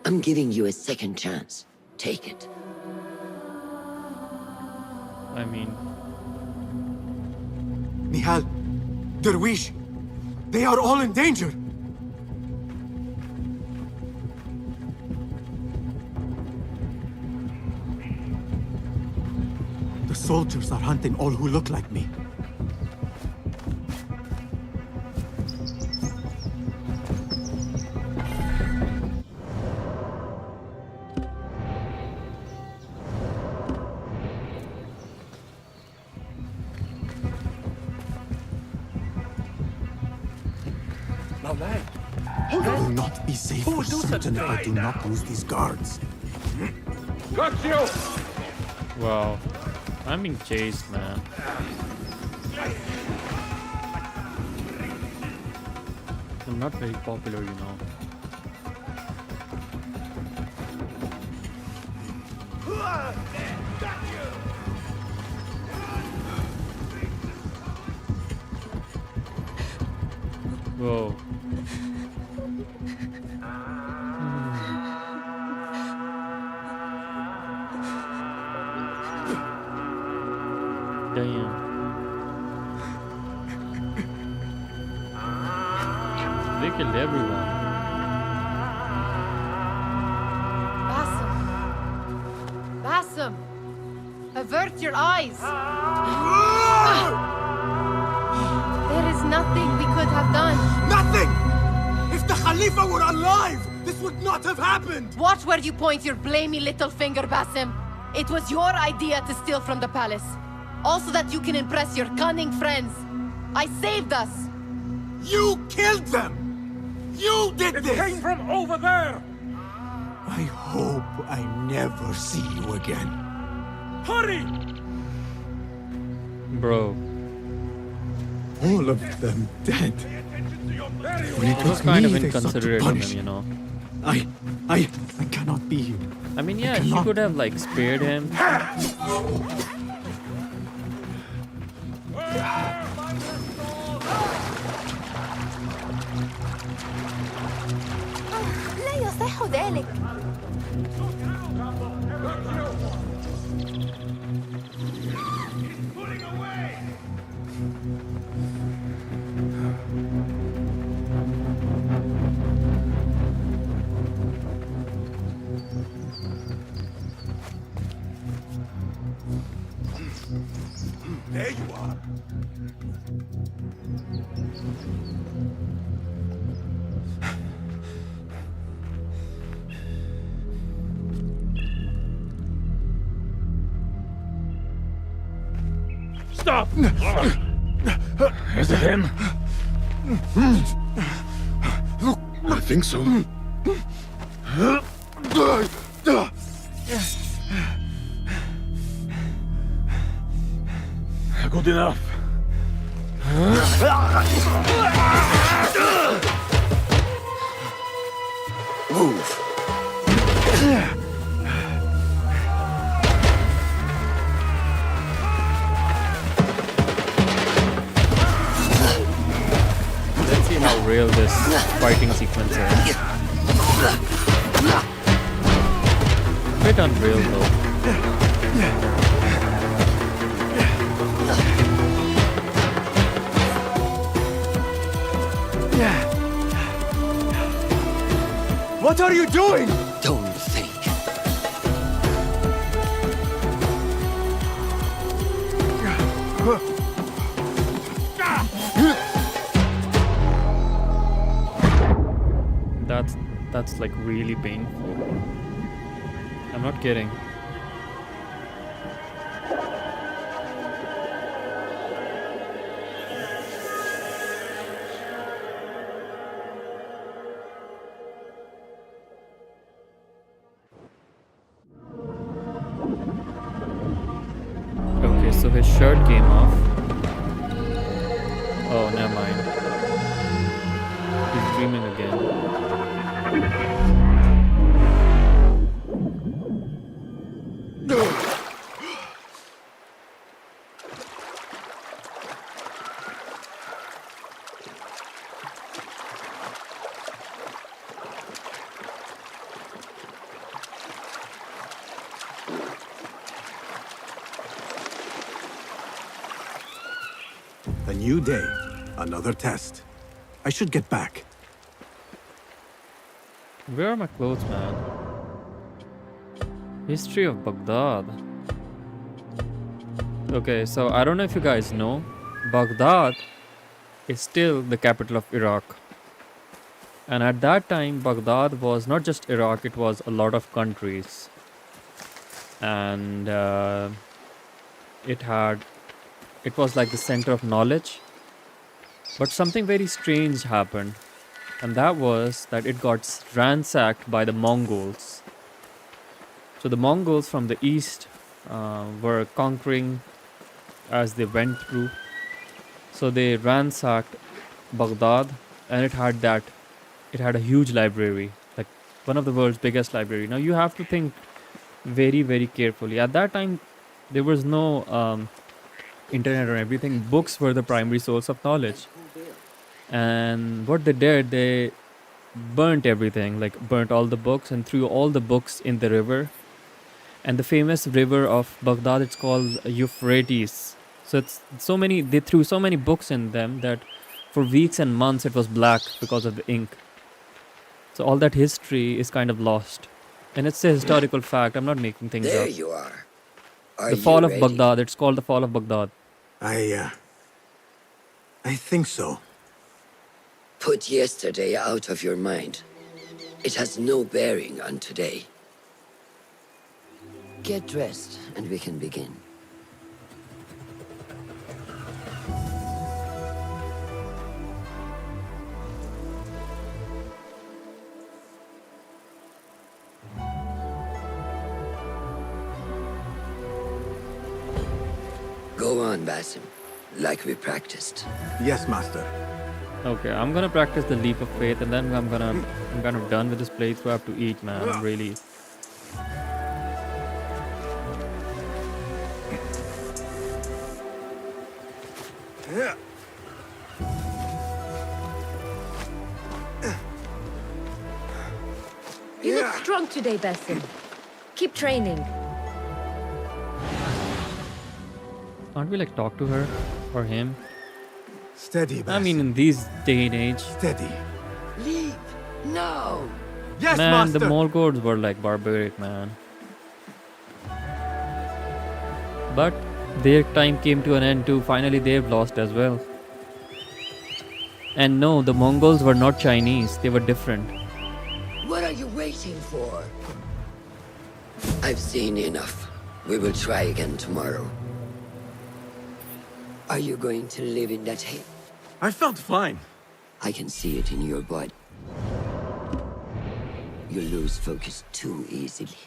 Speaker 13: I'm giving you a second chance. Take it.
Speaker 1: I mean...
Speaker 17: Nihal, Derwish, they are all in danger. The soldiers are hunting all who look like me. I will not be safe for certain if I do not lose these guards.
Speaker 11: Got you!
Speaker 1: Wow. I'm being chased, man. I'm not very popular, you know. Whoa. Damn. They killed everyone.
Speaker 3: Bassem! Avert your eyes! There is nothing we could have done.
Speaker 17: Nothing! If the Khalifa were alive, this would not have happened!
Speaker 3: Watch where you point your blamey little finger, Bassem. It was your idea to steal from the palace. Also that you can impress your cunning friends. I saved us!
Speaker 17: You killed them! You did this!
Speaker 11: It came from over there!
Speaker 17: I hope I never see you again.
Speaker 11: Hurry!
Speaker 1: Bro.
Speaker 17: All of them dead.
Speaker 1: It was kind of inconsiderate of him, you know.
Speaker 17: I cannot be here.
Speaker 1: I mean, yeah, he could have, like, spared him.
Speaker 7: لا يصح ذلك.
Speaker 11: There you are. Stop! Is it him?
Speaker 18: I think so.
Speaker 11: Good enough.
Speaker 18: Move.
Speaker 1: Let's see how real this fighting sequence is. Bit unreal though.
Speaker 17: What are you doing?
Speaker 13: Don't think.
Speaker 1: That's like really painful. I'm not kidding. Okay, so his shirt came off. Oh, never mind. He's dreaming again.
Speaker 4: A new day, another test. I should get back.
Speaker 1: Where are my clothes, man? History of Baghdad. Okay, so I don't know if you guys know, Baghdad is still the capital of Iraq. And at that time, Baghdad was not just Iraq, it was a lot of countries. And it was like the center of knowledge. But something very strange happened. And that was that it got ransacked by the Mongols. So the Mongols from the east were conquering as they went through. So they ransacked Baghdad, and it had a huge library, like one of the world's biggest library. Now you have to think very, very carefully. At that time, there was no internet or everything. Books were the primary source of knowledge. And what they did, they burnt everything, like burnt all the books and threw all the books in the river. And the famous river of Baghdad, it's called Euphrates. So they threw so many books in them that for weeks and months it was black because of the ink. So all that history is kind of lost. And it's a historical fact. I'm not making things
Speaker 13: There
Speaker 1: up.
Speaker 13: you are. Are
Speaker 1: The
Speaker 13: you
Speaker 1: fall of
Speaker 13: ready?
Speaker 1: Baghdad. It's called the fall of Baghdad.
Speaker 4: I think so.
Speaker 13: Put yesterday out of your mind. It has no bearing on today. Get dressed, and we can begin. Go on, Basim, like we practiced.
Speaker 4: Yes, Master.
Speaker 1: Okay, I'm gonna practice the leap of faith, and then I'm kind of done with this playthrough. I have to eat, man. I'm really.
Speaker 19: You look strong today, Basim. Keep training.
Speaker 1: Can't we like talk to her or him?
Speaker 4: Steady,
Speaker 1: I mean, in these day and age.
Speaker 4: Steady.
Speaker 13: Leave now.
Speaker 4: Yes,
Speaker 1: Man,
Speaker 4: Master.
Speaker 1: the Mongols were like barbaric, man. But their time came to an end too. Finally, they've lost as well. And no, the Mongols were not Chinese. They were different.
Speaker 13: What are you waiting for? I've seen enough. We will try again tomorrow. Are you going to live in that hate?
Speaker 4: I felt fine.
Speaker 13: I can see it in your body. You lose focus too easily.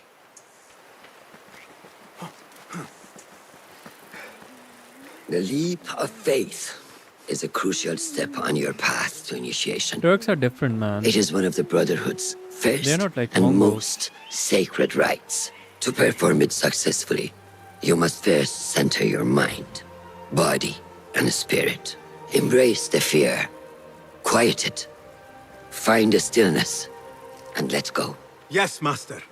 Speaker 13: The leap of faith is a crucial step on your path to initiation.
Speaker 1: Turks are different, man.
Speaker 13: It is one of the Brotherhood's first
Speaker 1: They're not like
Speaker 13: and
Speaker 1: Mongols.
Speaker 13: most sacred rites. To perform it successfully, you must first center your mind, body, and spirit. Embrace the fear, quiet it, find the stillness, and let go.
Speaker 4: Yes, Master.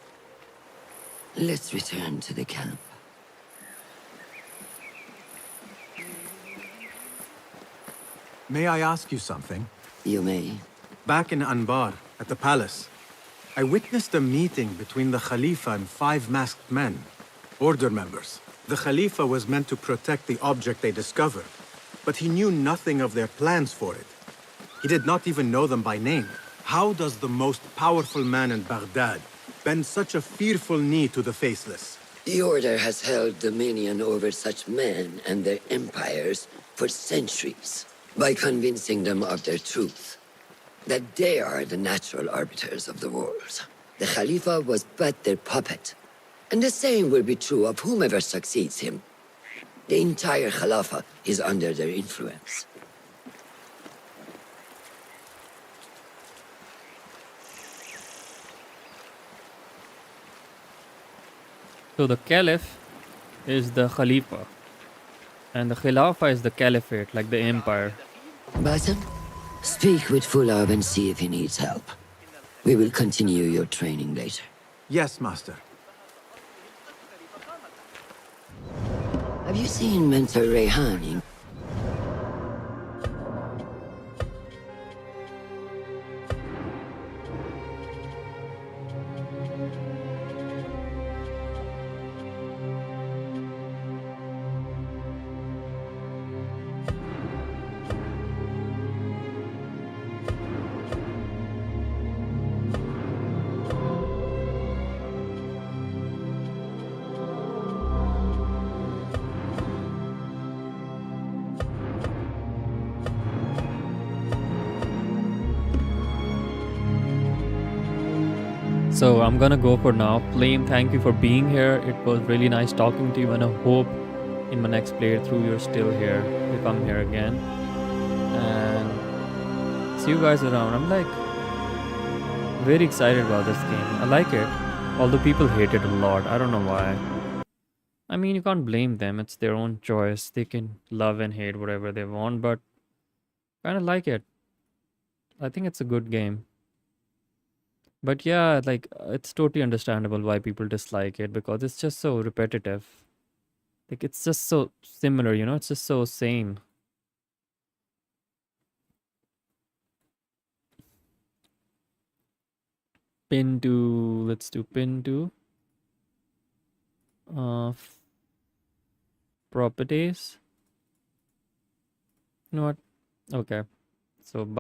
Speaker 13: Let's return to the camp.
Speaker 4: May I ask you something?
Speaker 13: You may.
Speaker 4: Back in Anbar, at the palace, I witnessed a meeting between the Khalifa and 5 masked men, order members. The Khalifa was meant to protect the object they discovered, but he knew nothing of their plans for it. He did not even know them by name. How does the most powerful man in Baghdad bend such a fearful knee to the faceless?
Speaker 13: The Order has held dominion over such men and their empires for centuries by convincing them of their truth, that they are the natural arbiters of the world. The Khalifa was but their puppet, and the same will be true of whomever succeeds him. The entire Khalifa is under their influence.
Speaker 1: So the Caliph is the Khalifa, and the Khilafah is the Caliphate, like the empire.
Speaker 13: Basim, speak with Fulab and see if he needs help. We will continue your training later.
Speaker 4: Yes, Master.
Speaker 13: Have you seen Mentor Rayhani?
Speaker 1: So I'm gonna go for now. Flame, thank you for being here. It was really nice talking to you, and I hope in my next playthrough you're still here if I'm here again. And see you guys around. I'm like very excited about this game. I like it, although people hate it a lot. I don't know why. I mean, you can't blame them. It's their own choice. They can love and hate whatever they want, but kind of like it. I think it's a good game. But yeah, like it's totally understandable why people dislike it, because it's just so repetitive. Like it's just so similar, you know, it's just so same. Pin to, let's do pin to properties. You know what? Okay. So